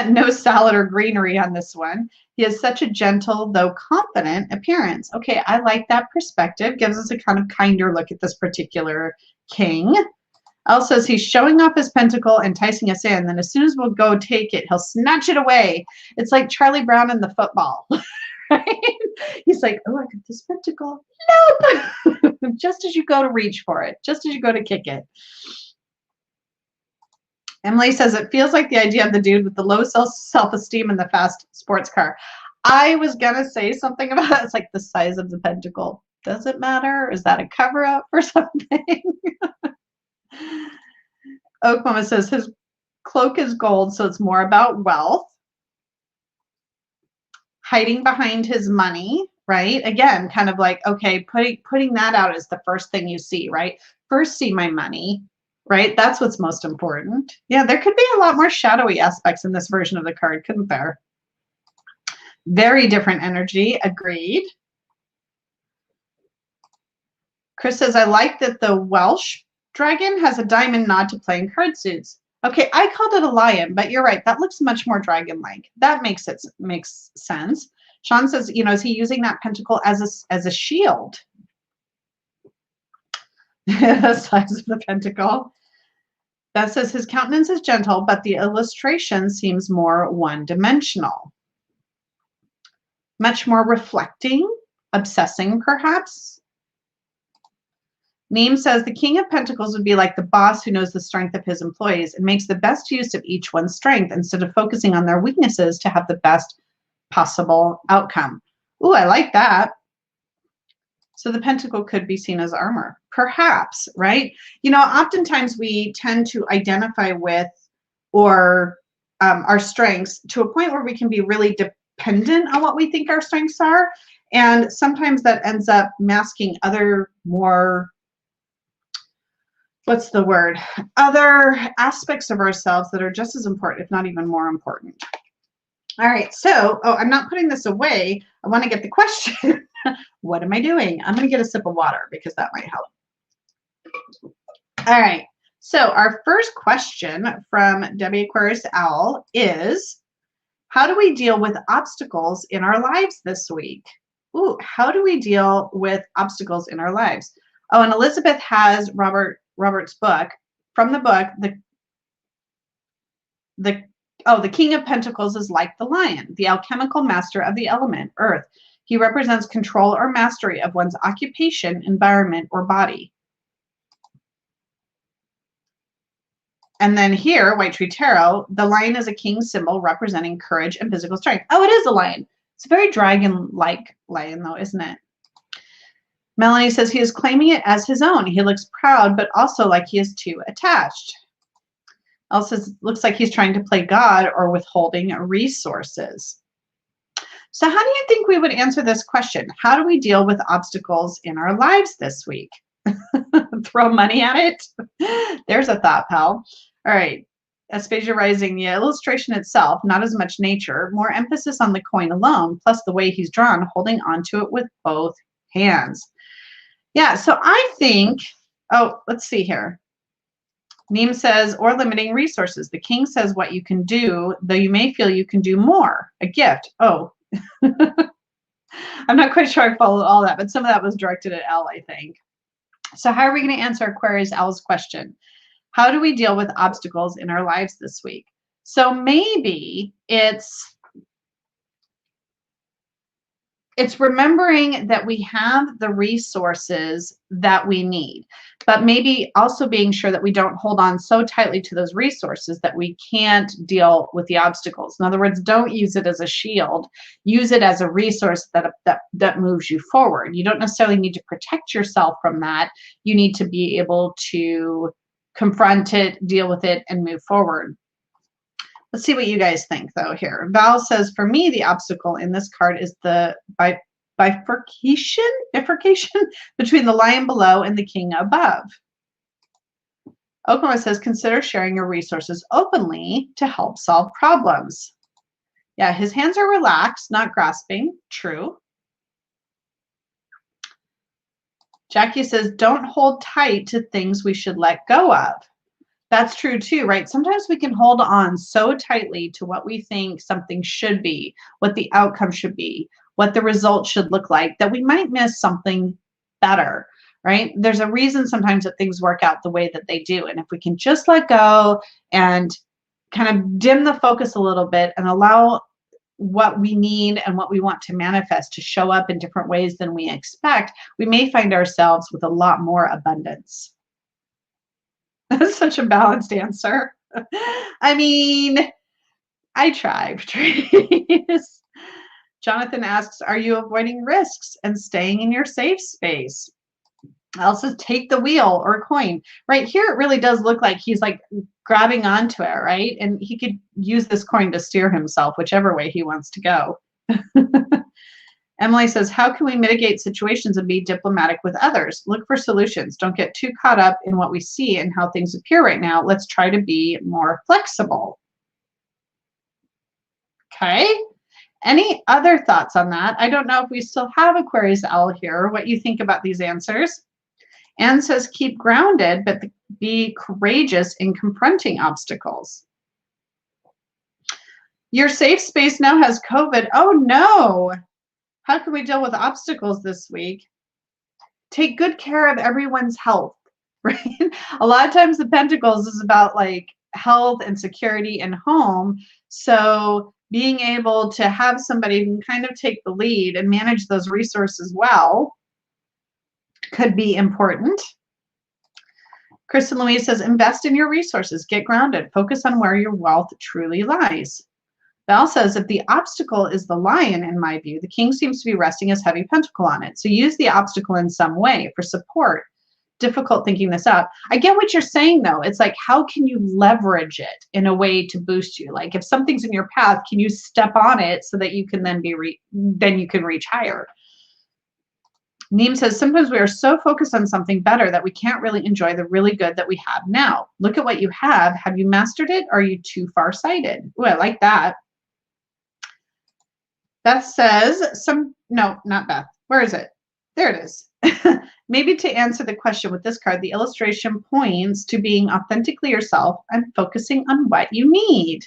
No salad or greenery on this one. He has such a gentle, though confident appearance. Okay, I like that perspective. Gives us a kind of kinder look at this particular king. Elle says he's showing off his pentacle, enticing us in. Then as soon as we'll go take it, he'll snatch it away. It's like Charlie Brown in the football. Right? He's like, oh, I got this pentacle. Nope. Just as you go to reach for it, just as you go to kick it. Emily says it feels like the idea of the dude with the low self-esteem and the fast sports car. I was going to say something about it. It's like the size of the pentacle. Does it matter? Is that a cover-up or something? Oak Mama says his cloak is gold, so it's more about wealth. Hiding behind his money, right? Again, kind of like, okay, putting that out as the first thing you see, right? First see my money, right? That's what's most important. Yeah, there could be a lot more shadowy aspects in this version of the card, couldn't there? Very different energy, agreed. Chris says, I like that the Welsh dragon has a diamond nod to playing card suits. Okay, I called it a lion, but you're right. That looks much more dragon-like. That makes sense. Sean says, you know, is he using that pentacle as a shield? The size of the pentacle. That says his countenance is gentle, but the illustration seems more one-dimensional. Much more reflecting, obsessing, perhaps. Neem says the King of Pentacles would be like the boss who knows the strength of his employees and makes the best use of each one's strength instead of focusing on their weaknesses to have the best possible outcome. Ooh, I like that. So the pentacle could be seen as armor, perhaps, right? You know, oftentimes we tend to identify with or our strengths to a point where we can be really dependent on what we think our strengths are. And sometimes that ends up masking other more, what's the word? Other aspects of ourselves that are just as important, if not even more important. All right, so, oh, I'm not putting this away. I want to get the question. What am I doing? I'm going to get a sip of water because that might help. All right, so our first question from Debbie Aquarius Owl is, how do we deal with obstacles in our lives this week? Ooh, how do we deal with obstacles in our lives? Oh, and Elizabeth has Robert's book. From the book, the King of Pentacles is like the lion, the alchemical master of the element, earth. He represents control or mastery of one's occupation, environment, or body. And then here, White Tree Tarot, the lion is a king symbol representing courage and physical strength. Oh, it is a lion. It's a very dragon-like lion, though, isn't it? Melanie says he is claiming it as his own. He looks proud, but also like he is too attached. Also, looks like he's trying to play God or withholding resources. So how do you think we would answer this question? How do we deal with obstacles in our lives this week? Throw money at it? There's a thought, pal. All right. Aspasia Rising, the illustration itself, not as much nature, more emphasis on the coin alone, plus the way he's drawn, holding onto it with both hands. Yeah, so I think, oh, let's see here. Neem says, or limiting resources. The king says what you can do, though you may feel you can do more. A gift. Oh. I'm not quite sure I followed all that, but some of that was directed at Elle, I think. So how are we going to answer Aquarius Elle's question? How do we deal with obstacles in our lives this week? So maybe it's remembering that we have the resources that we need, but maybe also being sure that we don't hold on so tightly to those resources that we can't deal with the obstacles. In other words, don't use it as a shield. Use it as a resource that moves you forward. You don't necessarily need to protect yourself from that. You need to be able to confront it, deal with it, and move forward. Let's see what you guys think, though, here. Val says, for me, the obstacle in this card is the bifurcation between the lion below and the king above. Oklahoma says, consider sharing your resources openly to help solve problems. Yeah, his hands are relaxed, not grasping. True. Jackie says, don't hold tight to things we should let go of. That's true too, right? Sometimes we can hold on so tightly to what we think something should be, what the outcome should be, what the result should look like, that we might miss something better, right? There's a reason sometimes that things work out the way that they do. And if we can just let go and kind of dim the focus a little bit and allow what we need and what we want to manifest to show up in different ways than we expect, we may find ourselves with a lot more abundance. That's such a balanced answer. I mean, I try, Patrice. Jonathan asks, are you avoiding risks and staying in your safe space? Elsa says, take the wheel or coin. Right here, it really does look like he's like grabbing onto it, right? And he could use this coin to steer himself whichever way he wants to go. Emily says, how can we mitigate situations and be diplomatic with others? Look for solutions. Don't get too caught up in what we see and how things appear right now. Let's try to be more flexible. Okay. Any other thoughts on that? I don't know if we still have Aquarius Owl here, what you think about these answers. Anne says, keep grounded, but be courageous in confronting obstacles. Your safe space now has COVID. Oh, no. How can we deal with obstacles this week? Take good care of everyone's health, right? A lot of times the Pentacles is about like health and security and home. So being able to have somebody who can kind of take the lead and manage those resources well could be important. Kristen Louise says, invest in your resources, get grounded, focus on where your wealth truly lies. Val says, if the obstacle is the lion, in my view, the king seems to be resting his heavy pentacle on it. So use the obstacle in some way for support. Difficult thinking this out. I get what you're saying, though. It's like, how can you leverage it in a way to boost you? Like if something's in your path, can you step on it so that you can then then you can reach higher? Neem says, sometimes we are so focused on something better that we can't really enjoy the really good that we have now. Look at what you have. Have you mastered it? Or are you too far-sighted? Oh, I like that. Beth says, no, not Beth. Where is it? There it is. Maybe to answer the question with this card, the illustration points to being authentically yourself and focusing on what you need.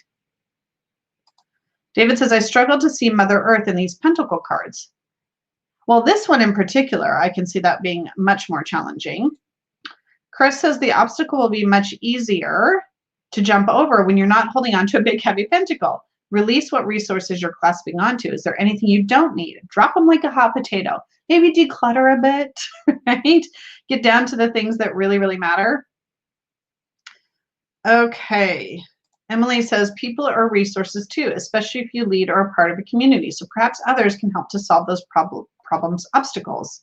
David says, I struggle to see Mother Earth in these pentacle cards. Well, this one in particular, I can see that being much more challenging. Chris says the obstacle will be much easier to jump over when you're not holding on to a big heavy pentacle. Release what resources you're clasping onto. Is there anything you don't need? Drop them like a hot potato. Maybe declutter a bit, right? Get down to the things that really, really matter. Okay. Emily says, people are resources too, especially if you lead or are part of a community. So perhaps others can help to solve those problems, obstacles.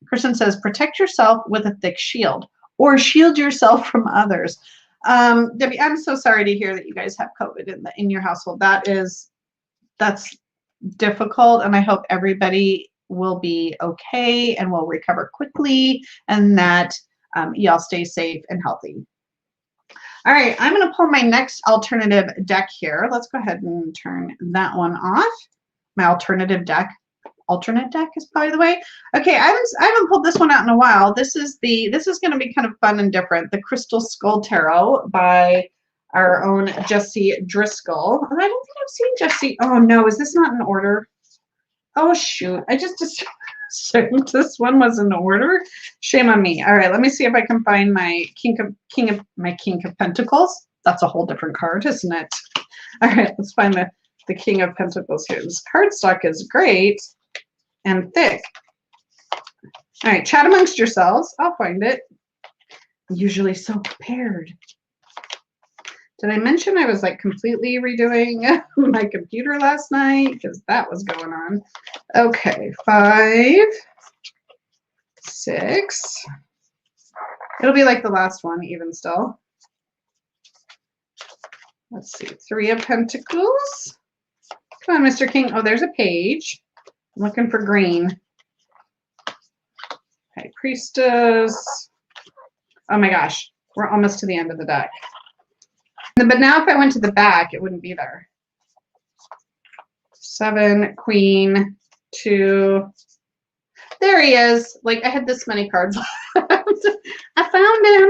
Kristen says, protect yourself with a thick shield or shield yourself from others. Debbie, I'm so sorry to hear that you guys have COVID in your household. That's difficult, and I hope everybody will be okay and will recover quickly, and that y'all stay safe and healthy. All right, I'm going to pull my next alternative deck here. Let's go ahead and turn that one off. My alternate deck is probably the way. Okay, I haven't pulled this one out in a while. This is going to be kind of fun and different. The Crystal Skull Tarot by our own Jessie Driscoll. And I don't think I've seen Jessie. Oh no, is this not in order? Oh shoot, I just assumed this one was in order. Shame on me. All right, let me see if I can find my King of Pentacles. That's a whole different card, isn't it? All right, let's find the King of Pentacles here. This cardstock is great and thick. All right, chat amongst yourselves. I'll find it. I'm usually so prepared. Did I mention I was like completely redoing my computer last night? Because that was going on. Okay, 5, 6. It'll be like the last one, even still. Let's see, 3 of Pentacles. Come on, Mr. King. Oh, there's a page. I'm looking for green. Okay, Priestess. Oh my gosh, we're almost to the end of the deck. But now if I went to the back, it wouldn't be there. 7, Queen, 2. There he is. Like, I had this many cards. I found him.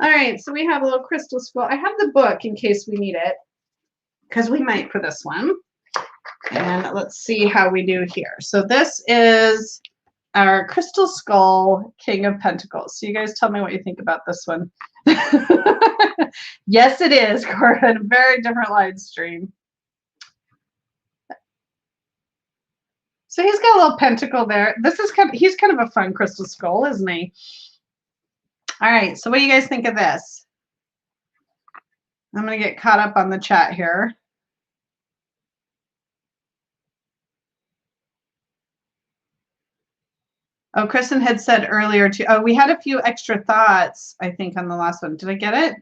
All right, so we have a little crystal skull. I have the book in case we need it, because we might for this one. And let's see how we do here. So this is our Crystal Skull King of Pentacles. So you guys tell me what you think about this one. Yes, it is, Corbin. Very different live stream. So he's got a little pentacle there. He's kind of a fun crystal skull, isn't he? All right, so what do you guys think of this? I'm going to get caught up on the chat here. Oh, Kristen had said earlier too. Oh, we had a few extra thoughts, I think, on the last one. Did I get it?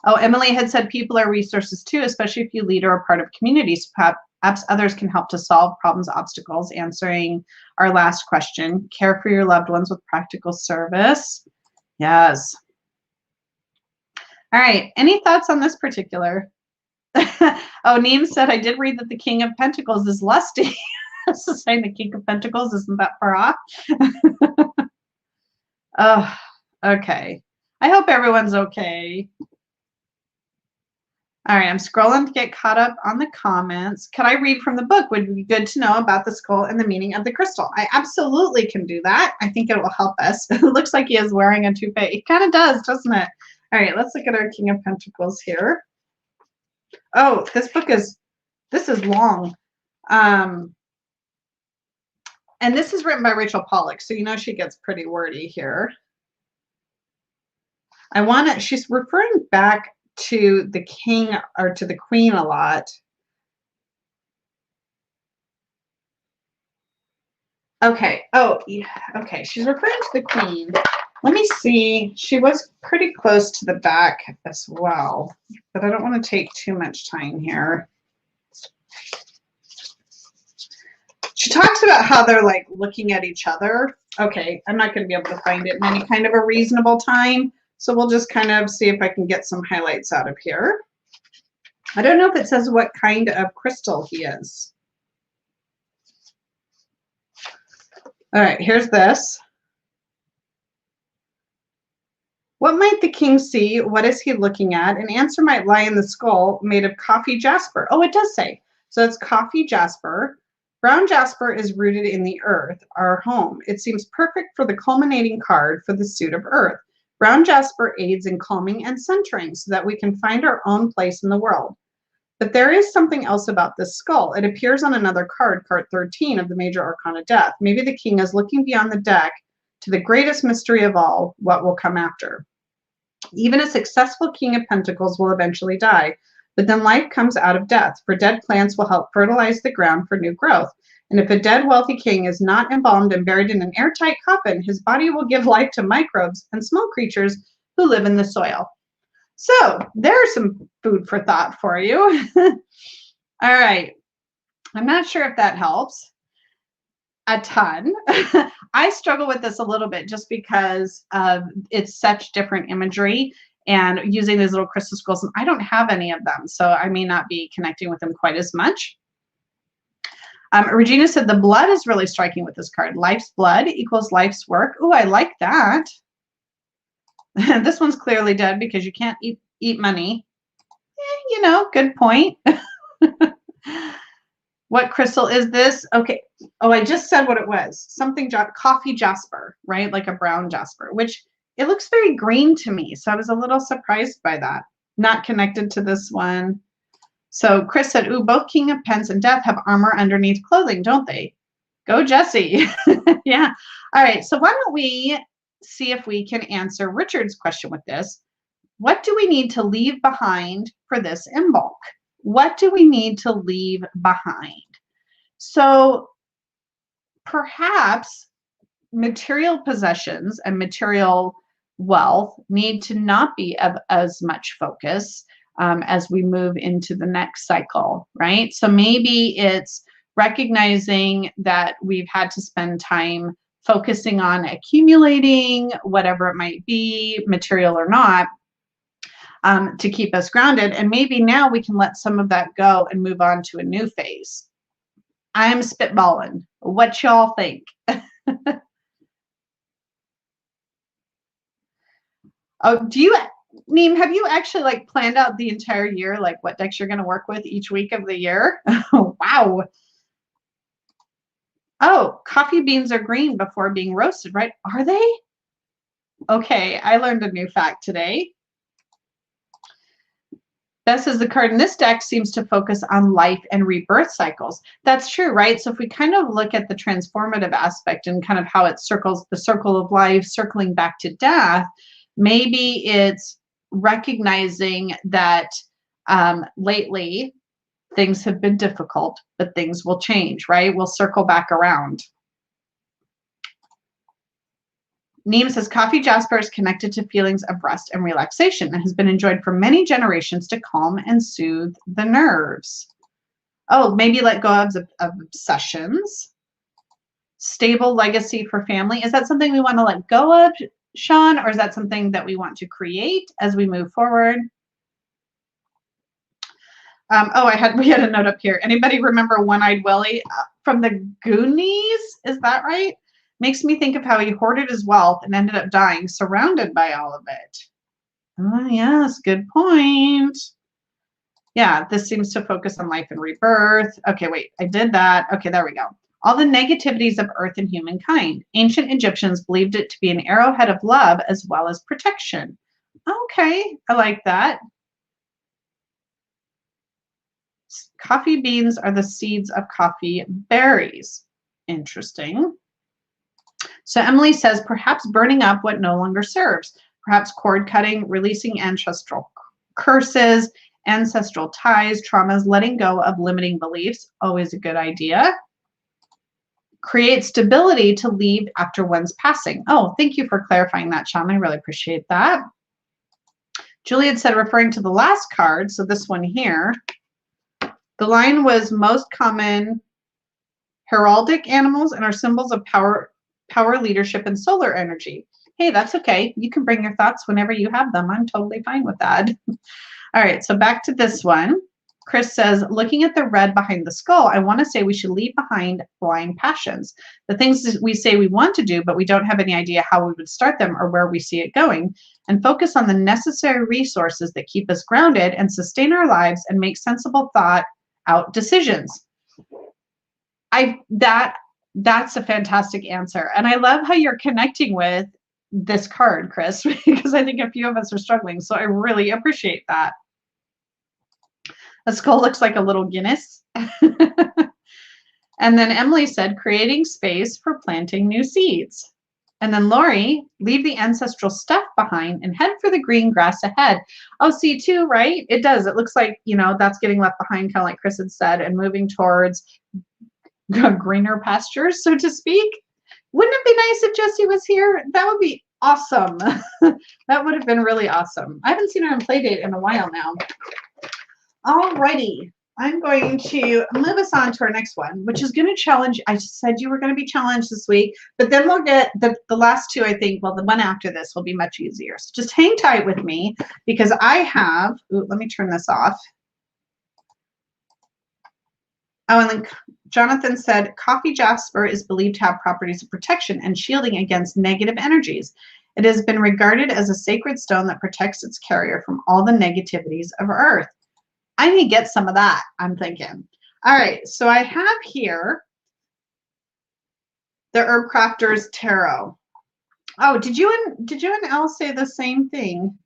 Oh, Emily had said people are resources too, especially if you lead or are part of communities. Perhaps others can help to solve problems, obstacles. Answering our last question, care for your loved ones with practical service. Yes. All right. Any thoughts on this particular? Oh, Neem said, I did read that the King of Pentacles is lusty. So saying the King of Pentacles isn't that far off. Oh, okay. I hope everyone's okay. All right, I'm scrolling to get caught up on the comments. Can I read from the book? Would be good to know about the skull and the meaning of the crystal. I absolutely can do that. I think it will help us. It looks like he is wearing a toupee. It kind of does, doesn't it? All right, let's look at our King of Pentacles here. Oh, this is long. And this is written by Rachel Pollack, so you know she gets pretty wordy here. She's referring back to the king or to the queen a lot. Okay. Oh, yeah. Okay. She's referring to the queen. Let me see. She was pretty close to the back as well, but I don't want to take too much time here. She talks about how they're like looking at each other. Okay. I'm not going to be able to find it in any kind of a reasonable time. So we'll just kind of see if I can get some highlights out of here. I don't know if it says what kind of crystal he is. All right, here's this. What might the king see? What is he looking at? An answer might lie in the skull made of coffee jasper. Oh, it does say. So it's coffee jasper. Brown jasper is rooted in the earth, our home. It seems perfect for the culminating card for the suit of earth. Brown jasper aids in calming and centering so that we can find our own place in the world. But there is something else about this skull. It appears on another card, card 13 of the Major Arcana Death. Maybe the king is looking beyond the deck to the greatest mystery of all, what will come after. Even a successful King of Pentacles will eventually die, but then life comes out of death, for dead plants will help fertilize the ground for new growth. And if a dead wealthy king is not embalmed and buried in an airtight coffin, his body will give life to microbes and small creatures who live in the soil. So there's some food for thought for you. All right. I'm not sure if that helps a ton. I struggle with this a little bit just because it's such different imagery and using these little crystal skulls. And I don't have any of them, so I may not be connecting with them quite as much. Regina said the blood is really striking with this card. Life's blood equals life's work. Oh, I like that. This one's clearly dead because you can't eat money. You know, good point. What crystal is this? Okay. Oh, I just said what it was. Something coffee jasper, right? Like a brown jasper, which it looks very green to me. So I was a little surprised by that. Not connected to this one. So Chris said, ooh, both King of Pens and Death have armor underneath clothing, don't they? Go, Jesse. Yeah. All right. So why don't we see if we can answer Richard's question with this. What do we need to leave behind for this in bulk? What do we need to leave behind? So perhaps material possessions and material wealth need to not be of as much focus as we move into the next cycle, right? So maybe it's recognizing that we've had to spend time focusing on accumulating whatever it might be, material or not, to keep us grounded. And maybe now we can let some of that go and move on to a new phase. I'm spitballing. What y'all think? Oh, Neem, have you actually like planned out the entire year, like what decks you're going to work with each week of the year? Wow. Oh, coffee beans are green before being roasted, right? Are they? Okay, I learned a new fact today. Beth says the card in this deck seems to focus on life and rebirth cycles. That's true, right? So if we kind of look at the transformative aspect and kind of how it circles the circle of life, circling back to death, maybe it's recognizing that lately things have been difficult, but things will change, right? We'll circle back around. Neem says coffee jasper is connected to feelings of rest and relaxation and has been enjoyed for many generations to calm and soothe the nerves. Oh, maybe let go of obsessions. Stable legacy for family. Is that something we want to let go of, Sean, or is that something that we want to create as we move forward? Oh, we had a note up here. Anybody remember One-Eyed Willie from the Goonies? Is that right? Makes me think of how he hoarded his wealth and ended up dying surrounded by all of it. Oh, yes, good point. Yeah, this seems to focus on life and rebirth. Okay, wait, I did that. Okay, there we go. All the negativities of earth and humankind. Ancient Egyptians believed it to be an arrowhead of love as well as protection. Okay, I like that. Coffee beans are the seeds of coffee berries. Interesting. So Emily says, perhaps burning up what no longer serves, perhaps cord cutting, releasing ancestral curses, ancestral ties, traumas, letting go of limiting beliefs, always a good idea. Create stability to leave after one's passing. Oh, thank you for clarifying that, Sean. I really appreciate that. Juliet said, referring to the last card, so this one here, the line was most common heraldic animals and are symbols of power, leadership, and solar energy. Hey, that's okay. You can bring your thoughts whenever you have them. I'm totally fine with that. All right, so back to this one. Chris says, looking at the red behind the skull, I want to say we should leave behind blind passions. The things that we say we want to do, but we don't have any idea how we would start them or where we see it going, and focus on the necessary resources that keep us grounded and sustain our lives and make sensible thought out decisions. That's a fantastic answer. And I love how you're connecting with this card, Chris, because I think a few of us are struggling. So I really appreciate that. A skull looks like a little Guinness. And then Emily said, creating space for planting new seeds. And then Lori, leave the ancestral stuff behind and head for the green grass ahead. Oh, see too, right? It does. It looks like, you know, that's getting left behind, kind of like Chris had said, and moving towards greener pastures, so to speak. Wouldn't it be nice if Jessie was here? That would be awesome. That would have been really awesome. I haven't seen her on Playdate in a while now. Alrighty. I'm going to move us on to our next one, which is going to challenge. I said you were going to be challenged this week, but then we'll get the last two, I think. Well, the one after this will be much easier. So just hang tight with me because I have, let me turn this off. Oh, and then Jonathan said, coffee jasper is believed to have properties of protection and shielding against negative energies. It has been regarded as a sacred stone that protects its carrier from all the negativities of Earth. I need to get some of that, I'm thinking. All right, so I have here the Herb Crafters Tarot. Oh, did you and Elle say the same thing?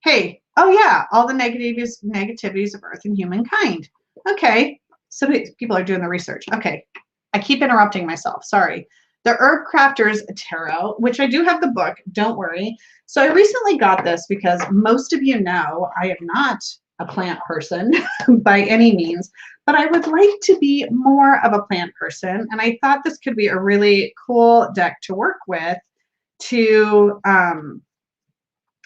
Hey, oh yeah, all the negativities of Earth and humankind. Okay, so people are doing the research. Okay, I keep interrupting myself, sorry. The Herb Crafters Tarot, which I do have the book, don't worry. So I recently got this because most of you know I am not a plant person by any means, but I would like to be more of a plant person. And I thought this could be a really cool deck to work with to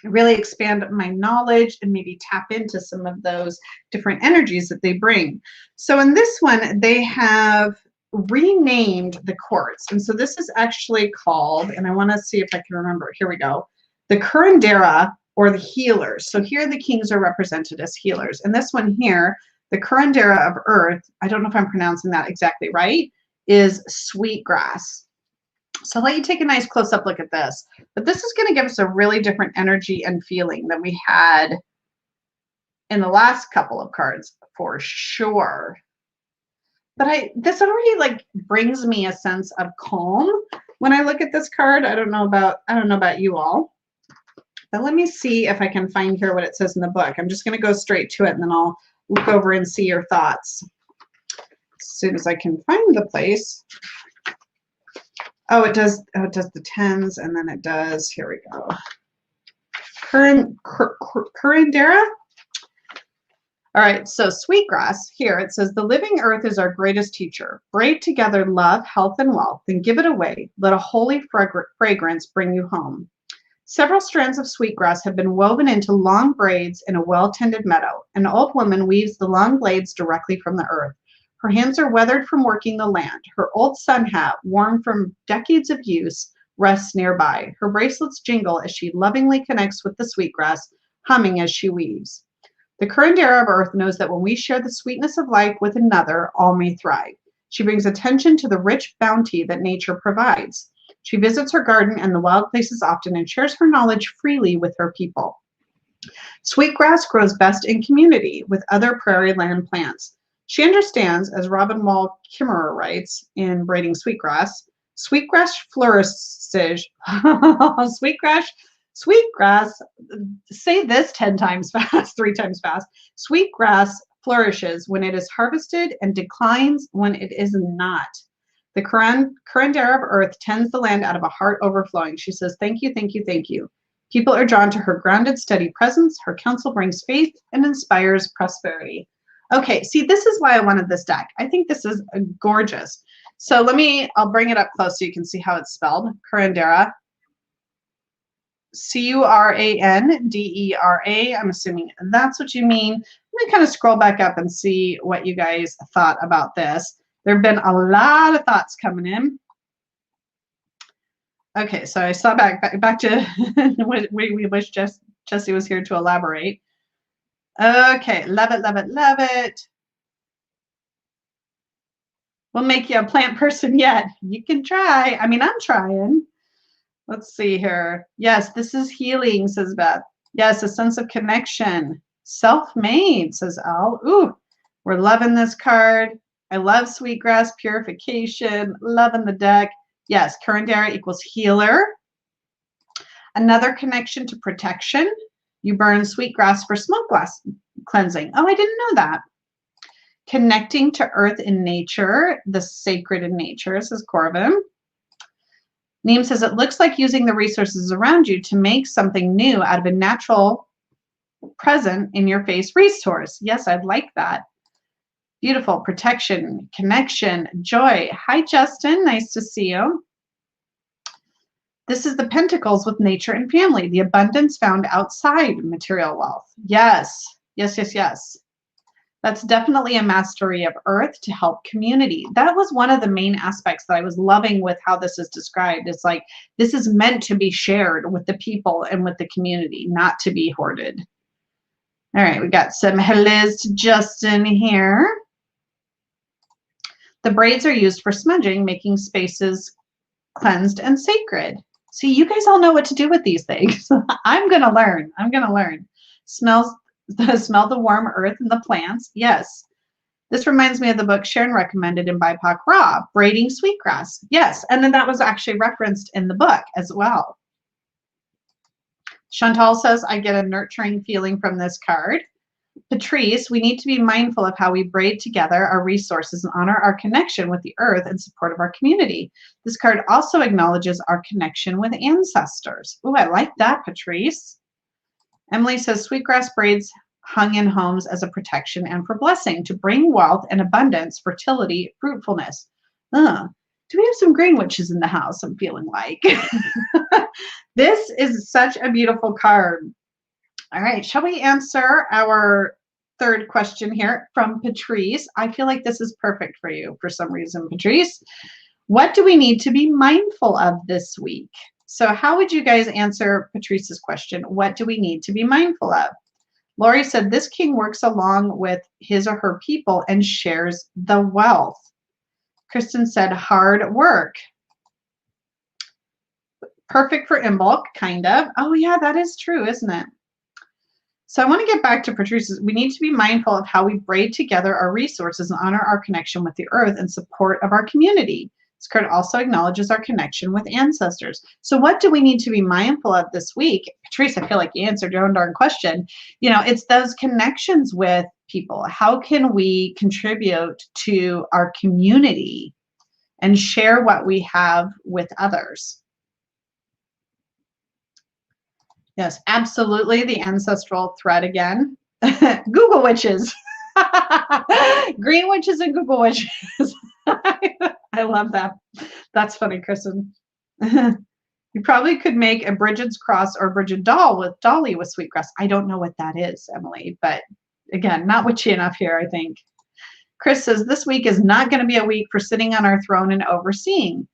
really expand my knowledge and maybe tap into some of those different energies that they bring. So in this one, they have renamed the quartz. And so this is actually called, and I want to see if I can remember, here we go, the Curandera, or the healers. So here the kings are represented as healers. And this one here, the Curandera of Earth, I don't know if I'm pronouncing that exactly right, is sweetgrass. So I'll let you take a nice close-up look at this. But this is going to give us a really different energy and feeling than we had in the last couple of cards, for sure. But this already like brings me a sense of calm when I look at this card. I don't know about you all. But let me see if I can find here what it says in the book. I'm just going to go straight to it, and then I'll look over and see your thoughts as soon as I can find the place. Oh, it does. Oh, it does the tens, and then it does. Here we go. Curandera. All right. So sweetgrass. Here it says the living earth is our greatest teacher. Braid together love, health, and wealth, then give it away. Let a holy fragrance bring you home. Several strands of sweetgrass have been woven into long braids in a well-tended meadow. An old woman weaves the long blades directly from the earth. Her hands are weathered from working the land. Her old sun hat, worn from decades of use, rests nearby. Her bracelets jingle as she lovingly connects with the sweetgrass, humming as she weaves. The Curandera of Earth knows that when we share the sweetness of life with another, all may thrive. She brings attention to the rich bounty that nature provides. She visits her garden and the wild places often and shares her knowledge freely with her people. Sweetgrass grows best in community with other prairie land plants. She understands, as Robin Wall Kimmerer writes in Braiding Sweetgrass, sweetgrass flourishes. Sweetgrass, say this 10 times fast, 3 times fast. Sweetgrass flourishes when it is harvested and declines when it is not. The Curandera of Earth tends the land out of a heart overflowing. She says, thank you, thank you, thank you. People are drawn to her grounded, steady presence. Her counsel brings faith and inspires prosperity. Okay, see, this is why I wanted this deck. I think this is gorgeous. So I'll bring it up close so you can see how it's spelled. Curandera. C-U-R-A-N-D-E-R-A. I'm assuming that's what you mean. Let me kind of scroll back up and see what you guys thought about this. There have been a lot of thoughts coming in. Okay, so I saw back to we wish Jessie was here to elaborate. Okay, love it, love it, love it. We'll make you a plant person yet. You can try. I mean, I'm trying. Let's see here. Yes, this is healing, says Beth. Yes, a sense of connection. Self-made, says Al. Ooh, we're loving this card. I love sweetgrass purification. Loving the deck. Yes, Curandera equals healer. Another connection to protection. You burn sweetgrass for smoke glass cleansing. Oh, I didn't know that. Connecting to earth and nature, the sacred in nature, says Corvin. Neem says, it looks like using the resources around you to make something new out of a natural present in your face resource. Yes, I'd like that. Beautiful. Protection, connection, joy. Hi, Justin. Nice to see you. This is the Pentacles with nature and family, the abundance found outside material wealth. Yes, yes, yes, yes. That's definitely a mastery of earth to help community. That was one of the main aspects that I was loving with how this is described. It's like, this is meant to be shared with the people and with the community, not to be hoarded. All right, we got some hellos to Justin here. The braids are used for smudging, making spaces cleansed and sacred. See, you guys all know what to do with these things. I'm going to learn. I'm going to learn. Smell the warm earth and the plants. Yes. This reminds me of the book Sharon recommended in BIPOC Raw, Braiding Sweetgrass. Yes. And then that was actually referenced in the book as well. Chantal says, I get a nurturing feeling from this card. Patrice, we need to be mindful of how we braid together our resources and honor our connection with the earth and support of our community. This card also acknowledges our connection with ancestors. Ooh, I like that, Patrice. Emily says, sweetgrass braids hung in homes as a protection and for blessing to bring wealth and abundance, fertility, fruitfulness. Do we have some green witches in the house? I'm feeling like. This is such a beautiful card. All right, shall we answer our third question here from Patrice? I feel like this is perfect for you for some reason, Patrice. What do we need to be mindful of this week? So how would you guys answer Patrice's question? What do we need to be mindful of? Lori said, this king works along with his or her people and shares the wealth. Kristen said, hard work. Perfect for in bulk, kind of. Oh yeah, that is true, isn't it? So I want to get back to Patrice's. We need to be mindful of how we braid together our resources and honor our connection with the earth and support of our community. This card also acknowledges our connection with ancestors. So what do we need to be mindful of this week? Patrice, I feel like you answered your own darn question. You know, it's those connections with people. How can we contribute to our community and share what we have with others? Yes, absolutely. The ancestral thread again. Google witches. Green witches and Google witches. I love that. That's funny, Kristen. You probably could make a Bridget's cross or Bridget Dolly with sweetgrass. I don't know what that is, Emily, but again, not witchy enough here, I think. Chris says, this week is not going to be a week for sitting on our throne and overseeing.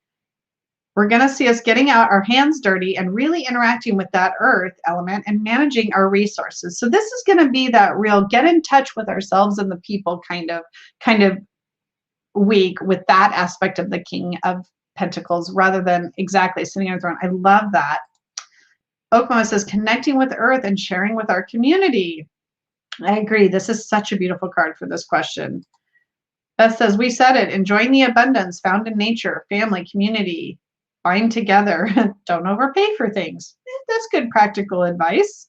We're going to see us getting out our hands dirty and really interacting with that earth element and managing our resources. So this is going to be that real get in touch with ourselves and the people kind of week with that aspect of the King of Pentacles rather than exactly sitting on a throne. I love that. Oklahoma says connecting with earth and sharing with our community. I agree. This is such a beautiful card for this question. Beth says, we said it, enjoying the abundance found in nature, family, community. Bind together. Don't overpay for things. That's good practical advice.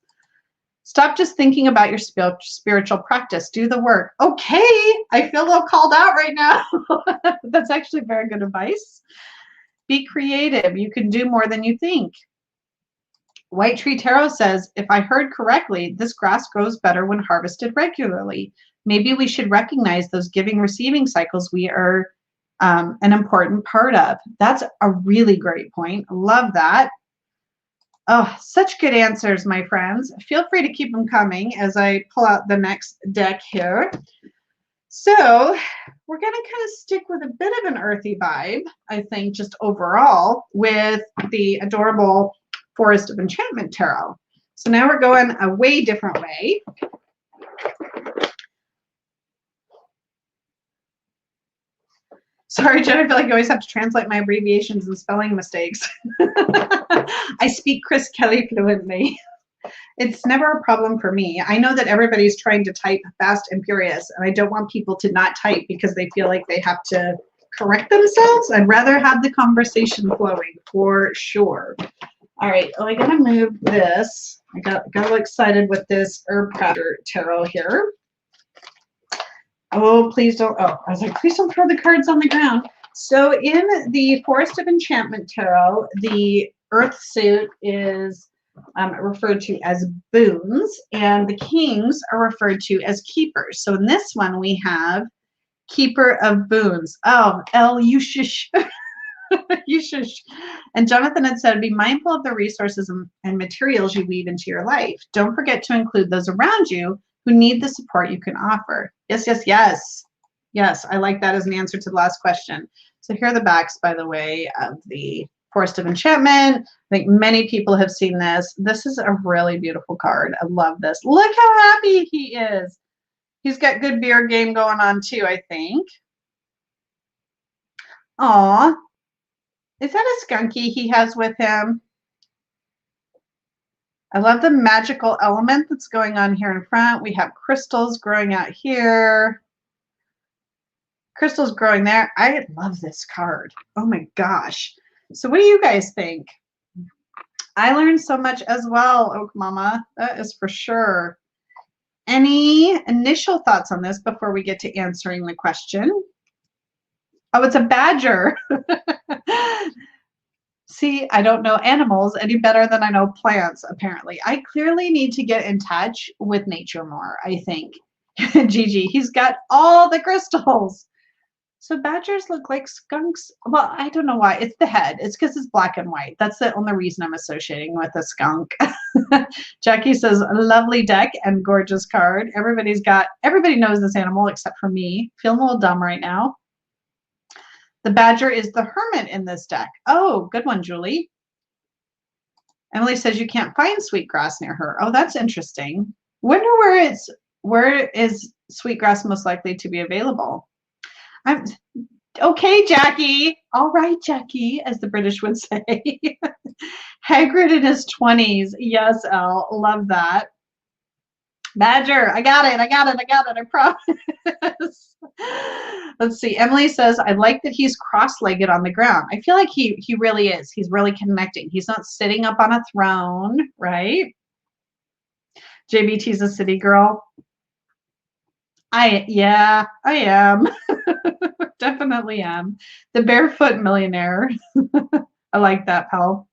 Stop just thinking about your spiritual practice. Do the work. Okay. I feel a little called out right now. That's actually very good advice. Be creative. You can do more than you think. White Tree Tarot says, if I heard correctly, this grass grows better when harvested regularly. Maybe we should recognize those giving-receiving cycles we are an important part of. That's a really great point. Love that. Oh, such good answers, my friends. Feel free to keep them coming as I pull out the next deck here. So we're going to kind of stick with a bit of an earthy vibe, I think, just overall with the adorable Forest of Enchantment Tarot. So now we're going a way different way. Sorry, Jen, I feel like you always have to translate my abbreviations and spelling mistakes. I speak Chris Kelly fluently. It's never a problem for me. I know that everybody's trying to type fast and furious, and I don't want people to not type because they feel like they have to correct themselves. I'd rather have the conversation flowing for sure. All right, well, I'm gonna move this. I got a little excited with this Herb Crafter Tarot here. Oh, please don't. Oh, I was like, please don't throw the cards on the ground. So in the Forest of Enchantment Tarot, the Earth suit is referred to as boons, and the kings are referred to as keepers. So in this one, we have Keeper of Boons. Oh, Elle, you shush. You shush. And Jonathan had said, be mindful of the resources and materials you weave into your life. Don't forget to include those around you who need the support you can offer. Yes, yes, yes. Yes, I like that as an answer to the last question. So here are the backs, by the way, of the Forest of Enchantment. I think many people have seen this. This is a really beautiful card. I love this. Look how happy he is. He's got good beard game going on too, I think. Aw. Is that a skunky he has with him? I love the magical element that's going on here in front. We have crystals growing out here. Crystals growing there. I love this card. Oh my gosh. So what do you guys think? I learned so much as well, Oak Mama. That is for sure. Any initial thoughts on this before we get to answering the question? Oh, it's a badger. See, I don't know animals any better than I know plants, apparently. I clearly need to get in touch with nature more, I think. Gigi, he's got all the crystals. So badgers look like skunks. Well, I don't know why. It's the head. It's because it's black and white. That's the only reason I'm associating with a skunk. Jackie says, lovely deck and gorgeous card. Everybody knows this animal except for me. Feeling a little dumb right now. The badger is the hermit in this deck. Oh, good one, Julie. Emily says you can't find sweetgrass near her. Oh, that's interesting. Wonder where is sweetgrass most likely to be available? I'm okay, Jackie. All right, Jackie, as the British would say. Hagrid in his 20s. Yes, Elle. Love that. Badger. I got it. I promise. Let's see. Emily says, I like that he's cross-legged on the ground. I feel like he really is. He's really connecting. He's not sitting up on a throne, right? JBT's a city girl. Yeah, I am. Definitely am. The barefoot millionaire. I like that, pal.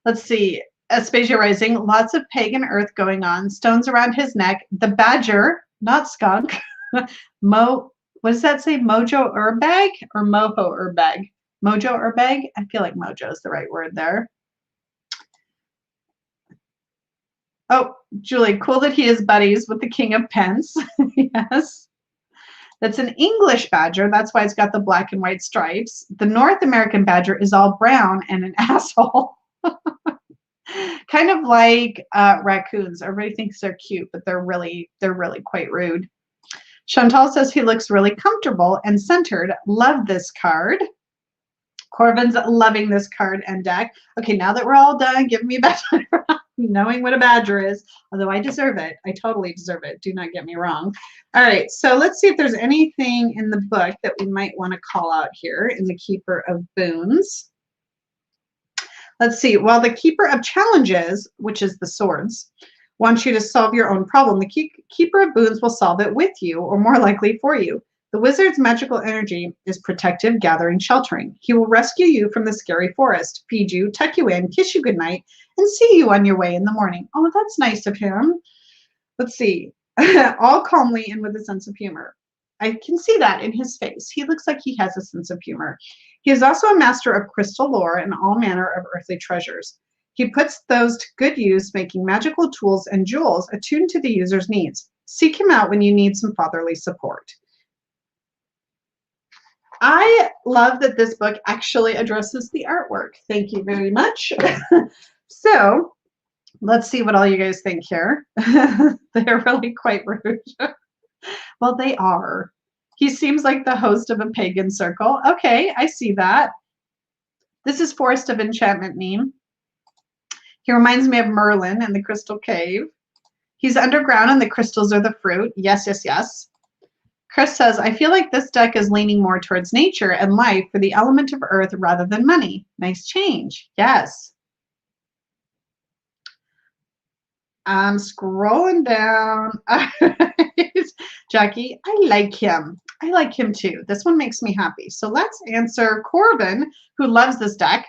Let's see. Aspasia rising. Lots of pagan earth going on. Stones around his neck. The badger, not skunk. What does that say? Mojo Urbag or Moho Urbag? Mojo Urbag? I feel like mojo is the right word there. Oh, Julie, cool that he is buddies with the King of Pence. Yes. That's an English badger. That's why it's got the black and white stripes. The North American badger is all brown and an asshole. Kind of like raccoons. Everybody thinks they're cute, but they're really quite rude. Chantal says he looks really comfortable and centered. Love this card. Corvin's loving this card and deck. Okay, now that we're all done, give me a badger. Knowing what a badger is, although I deserve it. I totally deserve it. Do not get me wrong. All right, so let's see if there's anything in the book that we might want to call out here in the Keeper of Boons. Let's see. While the Keeper of Challenges, which is the swords, wants you to solve your own problem, the Keeper of Boons will solve it with you, or more likely for you. The wizard's magical energy is protective, gathering, sheltering. He will rescue you from the scary forest, feed you, tuck you in, kiss you goodnight, and see you on your way in the morning. Oh, that's nice of him. Let's see. All calmly and with a sense of humor. I can see that in his face. He looks like he has a sense of humor. He is also a master of crystal lore and all manner of earthly treasures. He puts those to good use, making magical tools and jewels attuned to the user's needs. Seek him out when you need some fatherly support. I love that this book actually addresses the artwork. Thank you very much. So let's see what all you guys think here. They're really quite rude. Well, they are. He seems like the host of a pagan circle. Okay, I see that. This is Forest of Enchantment meme. He reminds me of Merlin and the Crystal Cave. He's underground and the crystals are the fruit. Yes, yes, yes. Chris says, I feel like this deck is leaning more towards nature and life for the element of earth rather than money. Nice change. Yes. I'm scrolling down. All right. Jackie, I like him. I like him too. This one makes me happy. So let's answer Corbin, who loves this deck.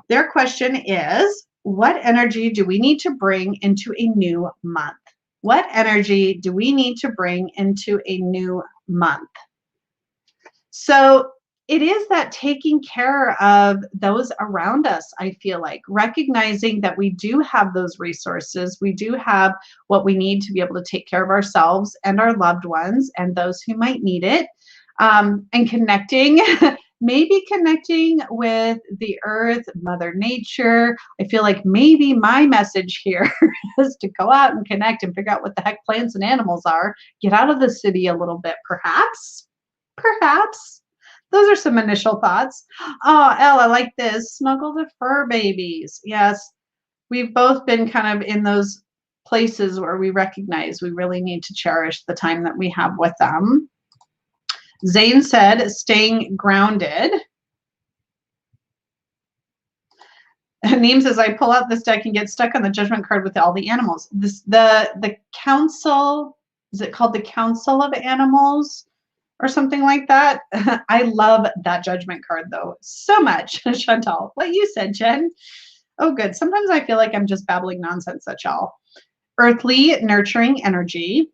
Their question is, what energy do we need to bring into a new month? What energy do we need to bring into a new month? So it is that taking care of those around us, I feel like, recognizing that we do have those resources. We do have what we need to be able to take care of ourselves and our loved ones and those who might need it. And connecting, maybe connecting with the earth, Mother Nature. I feel like maybe my message here is to go out and connect and figure out what the heck plants and animals are. Get out of the city a little bit, perhaps. Perhaps. Those are some initial thoughts. Oh, Elle, I like this. Snuggle the fur babies. Yes, we've both been kind of in those places where we recognize we really need to cherish the time that we have with them. Zane said, staying grounded. Neem says, I pull out this deck and get stuck on the judgment card with all the animals. The council, is it called the Council of Animals or something like that? I love that judgment card though so much. Chantal, what you said, Jen. Oh, good. Sometimes I feel like I'm just babbling nonsense at y'all. Earthly, nurturing energy.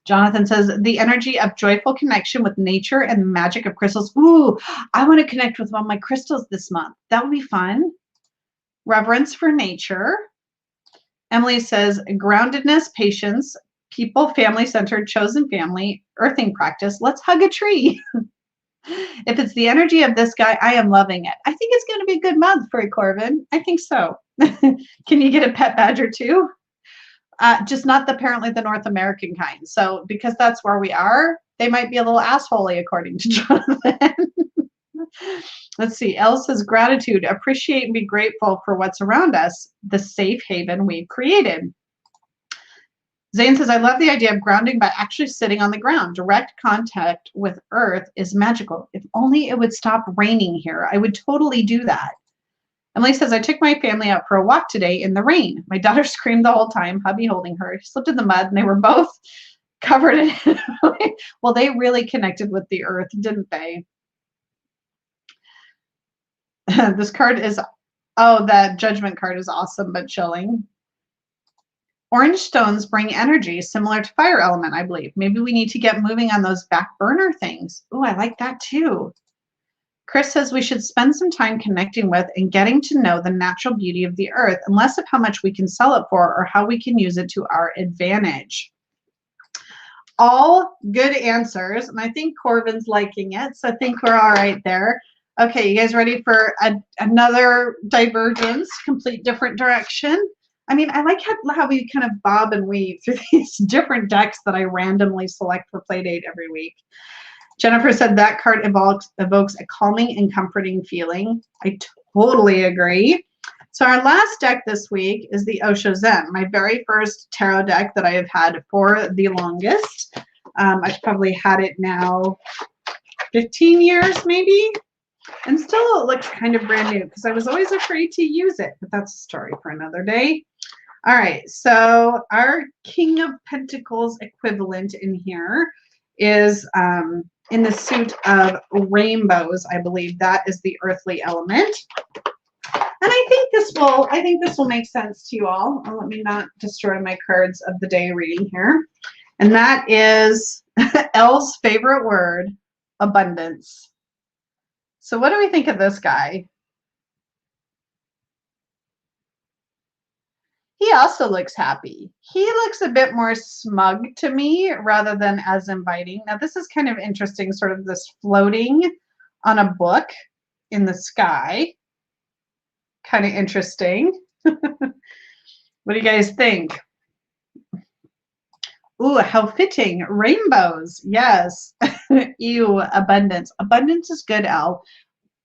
Jonathan says, the energy of joyful connection with nature and the magic of crystals. Ooh, I want to connect with one of my crystals this month. That would be fun. Reverence for nature. Emily says, groundedness, patience, people, family-centered, chosen family, earthing practice. Let's hug a tree. If it's the energy of this guy, I am loving it. I think it's going to be a good month for Corbin. I think so. Can you get a pet badger too? Just not apparently the North American kind. So because that's where we are, they might be a little assholey according to Jonathan. Let's see. Elle says gratitude, appreciate and be grateful for what's around us, the safe haven we've created. Zane says, I love the idea of grounding by actually sitting on the ground. Direct contact with earth is magical. If only it would stop raining here. I would totally do that. Emily says, I took my family out for a walk today in the rain. My daughter screamed the whole time, hubby holding her. She slipped in the mud and they were both covered in it. Well, they really connected with the earth, didn't they? This card is, oh, that judgment card is awesome, but chilling. Orange stones bring energy similar to fire element, I believe. Maybe we need to get moving on those back burner things. Oh, I like that too. Chris says we should spend some time connecting with and getting to know the natural beauty of the earth and less of how much we can sell it for or how we can use it to our advantage. All good answers, and I think Corbin's liking it, so I think we're all right there. Okay, you guys ready for another divergence, complete different direction? I mean, I like how we kind of bob and weave through these different decks that I randomly select for Playdate every week. Jennifer said that card evokes a calming and comforting feeling. I totally agree. So our last deck this week is the Osho Zen, my very first tarot deck that I have had for the longest. I've probably had it now 15 years maybe. And still it looks kind of brand new because I was always afraid to use it, but that's a story for another day. All right, so our King of Pentacles equivalent in here is in the suit of rainbows, I believe. That is the earthly element. And I think this will make sense to you all. Let me not destroy my cards of the day reading here. And that is Elle's favorite word, abundance. So what do we think of this guy? He also looks happy. He looks a bit more smug to me rather than as inviting. Now this is kind of interesting, sort of this floating on a book in the sky. Kind of interesting. What do you guys think? Ooh, how fitting. Rainbows. Yes. Ew, abundance. Abundance is good, Elle.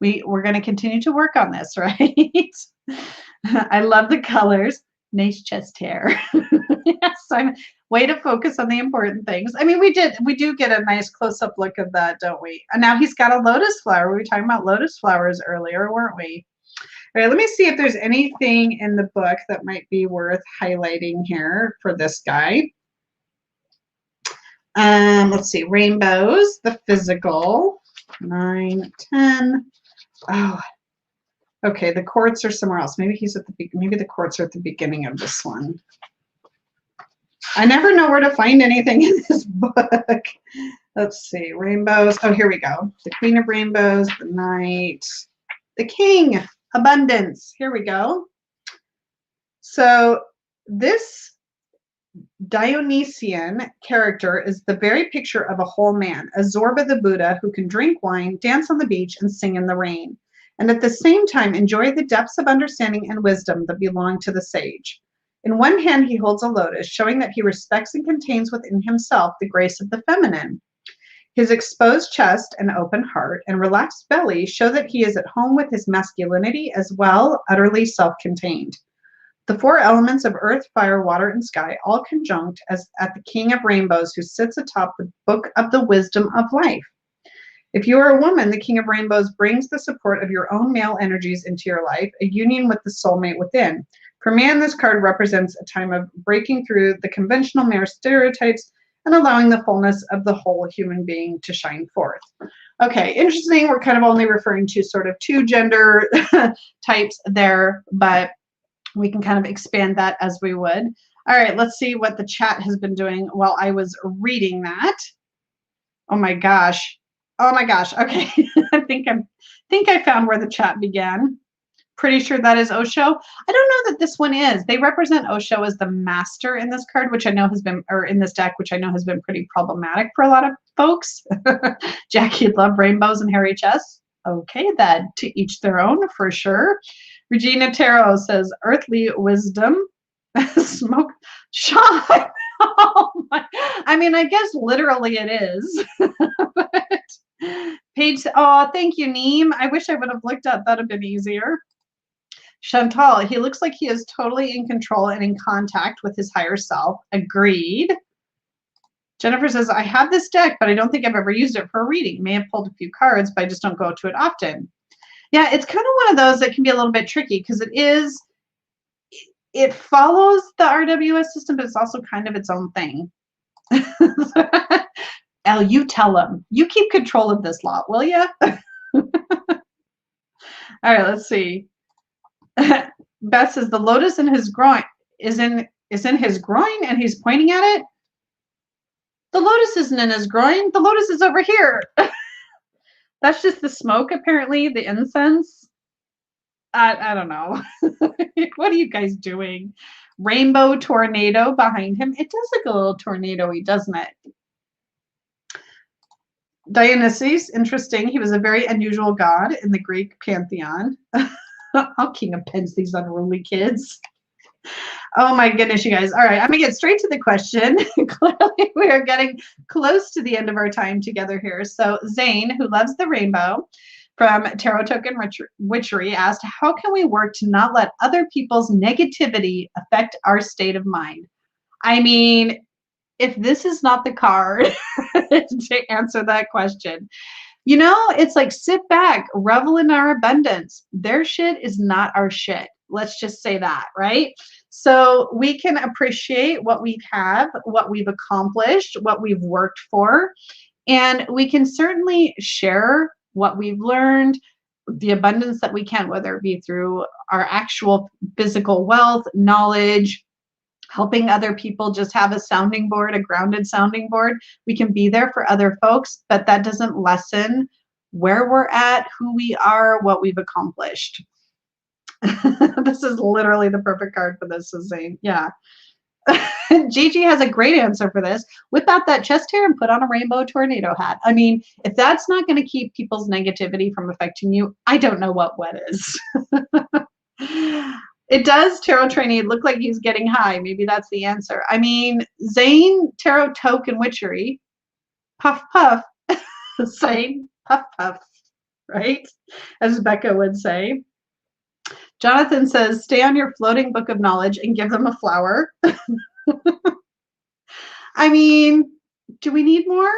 We're going to continue to work on this, right? I love the colors. Nice chest hair. Yes, way to focus on the important things. I mean, we do get a nice close-up look of that, don't we? And now he's got a lotus flower. We were talking about lotus flowers earlier, weren't we? All right, let me see if there's anything in the book that might be worth highlighting here for this guy. Let's see, rainbows, the physical, 9, 10. Oh, okay, the courts are somewhere else. Maybe he's at the maybe the courts are at the beginning of this one. I never know where to find anything in this book. Let's see, rainbows. Oh, here we go. The Queen of Rainbows, the Knight, the King, abundance. Here we go. So this Dionysian character is the very picture of a whole man, a Zorba the Buddha who can drink wine, dance on the beach, and sing in the rain, and at the same time enjoy the depths of understanding and wisdom that belong to the sage. In one hand, he holds a lotus, showing that he respects and contains within himself the grace of the feminine. His exposed chest and open heart and relaxed belly show that he is at home with his masculinity as well, utterly self-contained. The 4 elements of earth, fire, water, and sky all conjunct as at the King of Rainbows who sits atop the book of the wisdom of life. If you are a woman, the King of Rainbows brings the support of your own male energies into your life, a union with the soulmate within. For man, this card represents a time of breaking through the conventional male stereotypes and allowing the fullness of the whole human being to shine forth. Okay, interesting. We're kind of only referring to sort of 2 gender types there, but we can kind of expand that as we would. All right, let's see what the chat has been doing while I was reading that. Oh my gosh. Oh my gosh. Okay. I think I found where the chat began. Pretty sure that is Osho. I don't know that this one is. They represent Osho as the master in this card, which I know has been, or in this deck, which I know has been pretty problematic for a lot of folks. Jackie would love rainbows and hairy chests. Okay, then to each their own for sure. Regina Tarot says earthly wisdom, smoke shot. Oh my. I mean, I guess literally it is. But Paige, oh, thank you, Neem. I wish I would have looked up. That would have been easier. Chantal, he looks like he is totally in control and in contact with his higher self. Agreed. Jennifer says, I have this deck, but I don't think I've ever used it for a reading. May have pulled a few cards, but I just don't go to it often. Yeah, it's kind of one of those that can be a little bit tricky because it follows the RWS system, but it's also kind of its own thing. Elle, you tell them. You keep control of this lot, will you? All right, let's see. Beth says the lotus in his groin is in his groin and he's pointing at it. The lotus isn't in his groin. The lotus is over here. That's just the smoke, apparently, the incense. I don't know. What are you guys doing? Rainbow tornado behind him. It does look a little tornado-y, doesn't it? Dionysus, interesting. He was a very unusual god in the Greek pantheon. Oh, King of Pentacles, these unruly kids. Oh my goodness, you guys. All right, I'm going to get straight to the question. Clearly, we are getting close to the end of our time together here. So Zane, who loves the rainbow, from Tarot Token Witchery, asked, how can we work to not let other people's negativity affect our state of mind? I mean, if this is not the card to answer that question, you know, it's like sit back, revel in our abundance. Their shit is not our shit. Let's just say that, right? So we can appreciate what we have, what we've accomplished, what we've worked for, and we can certainly share what we've learned, the abundance that we can, whether it be through our actual physical wealth, knowledge, helping other people just have a sounding board, a grounded sounding board. We can be there for other folks, but that doesn't lessen where we're at, who we are, what we've accomplished. This is literally the perfect card for this, is saying, yeah. Gigi has a great answer for this. Whip out that chest hair and put on a rainbow tornado hat. I mean, if that's not going to keep people's negativity from affecting you, I don't know what is. It does, Tarot Trainee, look like he's getting high. Maybe that's the answer. I mean, Zane, Tarot Token Witchery, puff, puff, saying puff, puff, right? As Becca would say. Jonathan says, stay on your floating book of knowledge and give them a flower. I mean, do we need more?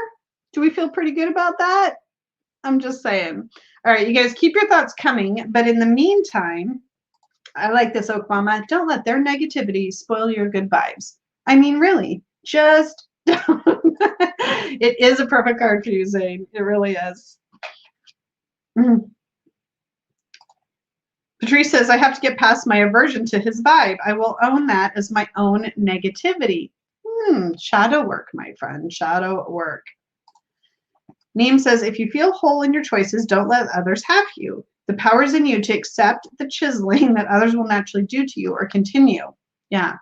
Do we feel pretty good about that? I'm just saying. All right, you guys keep your thoughts coming. But in the meantime, I like this, Oak Mama. Don't let their negativity spoil your good vibes. I mean, really, just don't. It is a perfect card for you, Zane. It really is. Patrice says, I have to get past my aversion to his vibe. I will own that as my own negativity. Shadow work, my friend. Shadow work. Neem says, if you feel whole in your choices, don't let others have you. The power's in you to accept the chiseling that others will naturally do to you or continue. Yeah.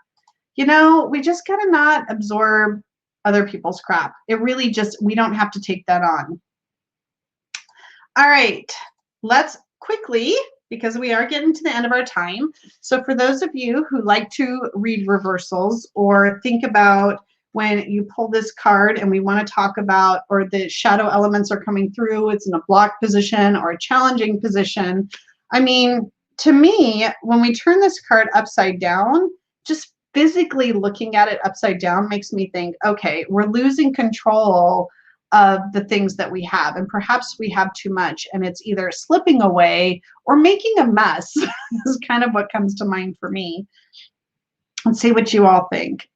You know, we just got to not absorb other people's crap. It really just, we don't have to take that on. All right. Let's quickly, because we are getting to the end of our time. So for those of you who like to read reversals or think about when you pull this card and we want to talk about, or the shadow elements are coming through, it's in a block position or a challenging position. I mean, to me, when we turn this card upside down, just physically looking at it upside down makes me think, okay, we're losing control of the things that we have, and perhaps we have too much and it's either slipping away or making a mess. Is kind of what comes to mind for me. Let's see what you all think.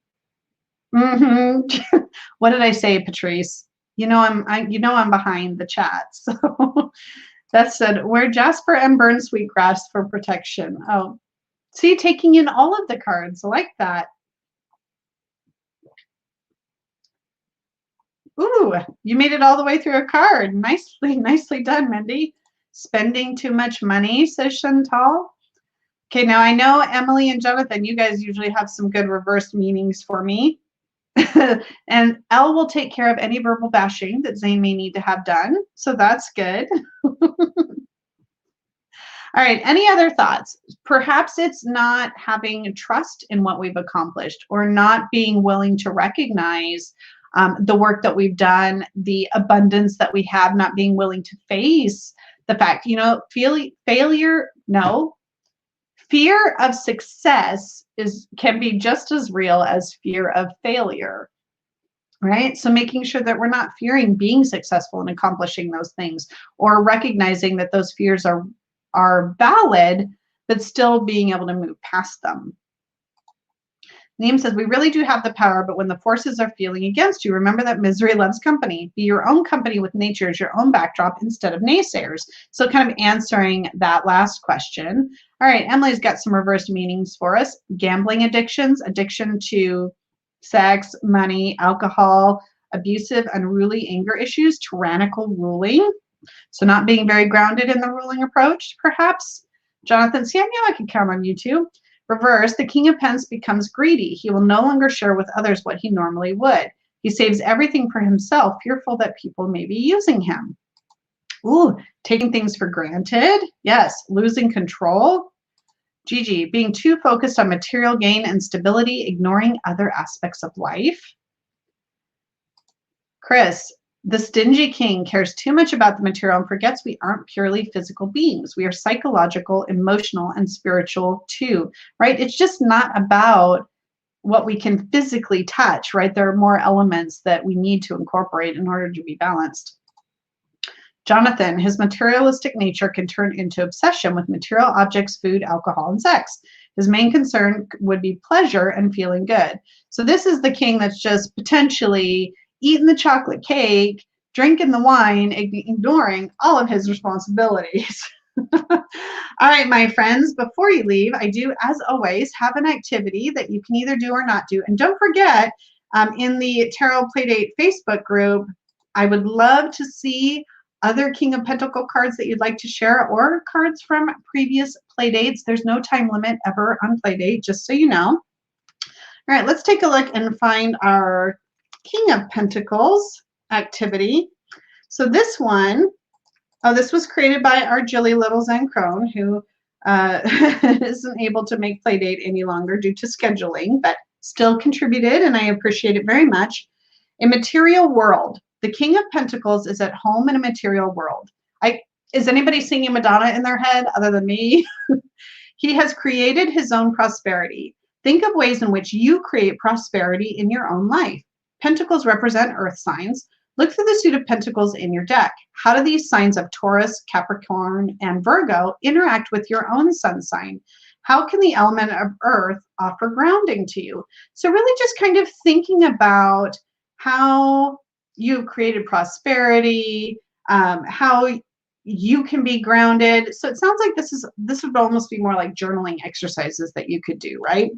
What did I say, Patrice? You know I'm behind the chat. So that said, wear Jasper and burn sweetgrass for protection. Oh, see, taking in all of the cards. I like that. Ooh, you made it all the way through a card. Nicely done, Mindy. Spending too much money, says Chantal. Okay, now I know Emily and Jonathan, you guys usually have some good reverse meanings for me. And Elle will take care of any verbal bashing that Zane may need to have done. So that's good. All right, any other thoughts? Perhaps it's not having trust in what we've accomplished or not being willing to recognize the work that we've done, the abundance that we have, not being willing to face the fact, failure, no. Fear of success can be just as real as fear of failure, right? So making sure that we're not fearing being successful and accomplishing those things, or recognizing that those fears are valid, but still being able to move past them. Neem says, we really do have the power, but when the forces are feeling against you, remember that misery loves company. Be your own company with nature as your own backdrop instead of naysayers. So kind of answering that last question. All right, Emily's got some reverse meanings for us. Gambling addictions, addiction to sex, money, alcohol, abusive, unruly anger issues, tyrannical ruling. So not being very grounded in the ruling approach, perhaps. Jonathan, see, I knew I could count on you too. Reverse, the King of Pentacles becomes greedy. He will no longer share with others what he normally would. He saves everything for himself, fearful that people may be using him. Ooh, taking things for granted. Yes, losing control. Gigi, being too focused on material gain and stability, ignoring other aspects of life. Chris, the stingy king cares too much about the material and forgets we aren't purely physical beings. We are psychological, emotional, and spiritual too, right? It's just not about what we can physically touch, right? There are more elements that we need to incorporate in order to be balanced. Jonathan, his materialistic nature can turn into obsession with material objects, food, alcohol, and sex. His main concern would be pleasure and feeling good. So this is the king that's just potentially eating the chocolate cake, drinking the wine, ignoring all of his responsibilities. All right, my friends, before you leave, I do, as always, have an activity that you can either do or not do. And don't forget, in the Tarot Playdate Facebook group, I would love to see other King of Pentacles cards that you'd like to share, or cards from previous Playdates. There's no time limit ever on Playdate, just so you know. All right, let's take a look and find our King of Pentacles activity. So this one, this was created by our Jilly Little Zen Crone, who isn't able to make Playdate any longer due to scheduling, but still contributed, and I appreciate it very much. A material world. The King of Pentacles is at home in a material world. Is anybody singing Madonna in their head other than me? He has created his own prosperity. Think of ways in which you create prosperity in your own life. Pentacles represent earth signs. Look through the suit of Pentacles in your deck. How do these signs of Taurus, Capricorn, and Virgo interact with your own sun sign? How can the element of earth offer grounding to you? So really just kind of thinking about how you've created prosperity, how you can be grounded. So it sounds like this would almost be more like journaling exercises that you could do, right?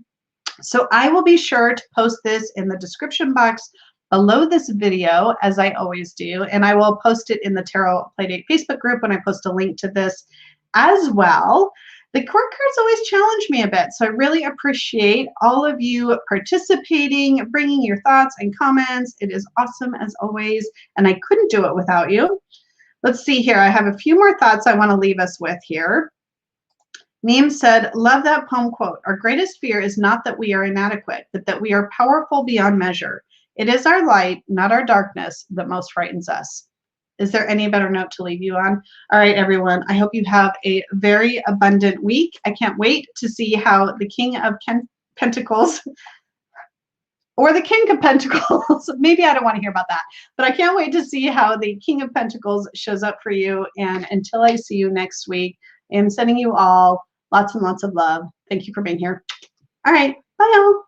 So I will be sure to post this in the description box below this video, as I always do, and I will post it in the Tarot Playdate Facebook group when I post a link to this as well. The court cards always challenge me a bit, so I really appreciate all of you participating, bringing your thoughts and comments. It is awesome as always, and I couldn't do it without you. Let's see here. I have a few more thoughts I want to leave us with here. Neem said, love that poem quote. Our greatest fear is not that we are inadequate, but that we are powerful beyond measure. It is our light, not our darkness, that most frightens us. Is there any better note to leave you on? All right, everyone. I hope you have a very abundant week. I can't wait to see how the King of Pentacles or the King of Pentacles, maybe I don't want to hear about that, but I can't wait to see how the King of Pentacles shows up for you. And until I see you next week, I'm sending you all lots and lots of love. Thank you for being here. All right. Bye, y'all.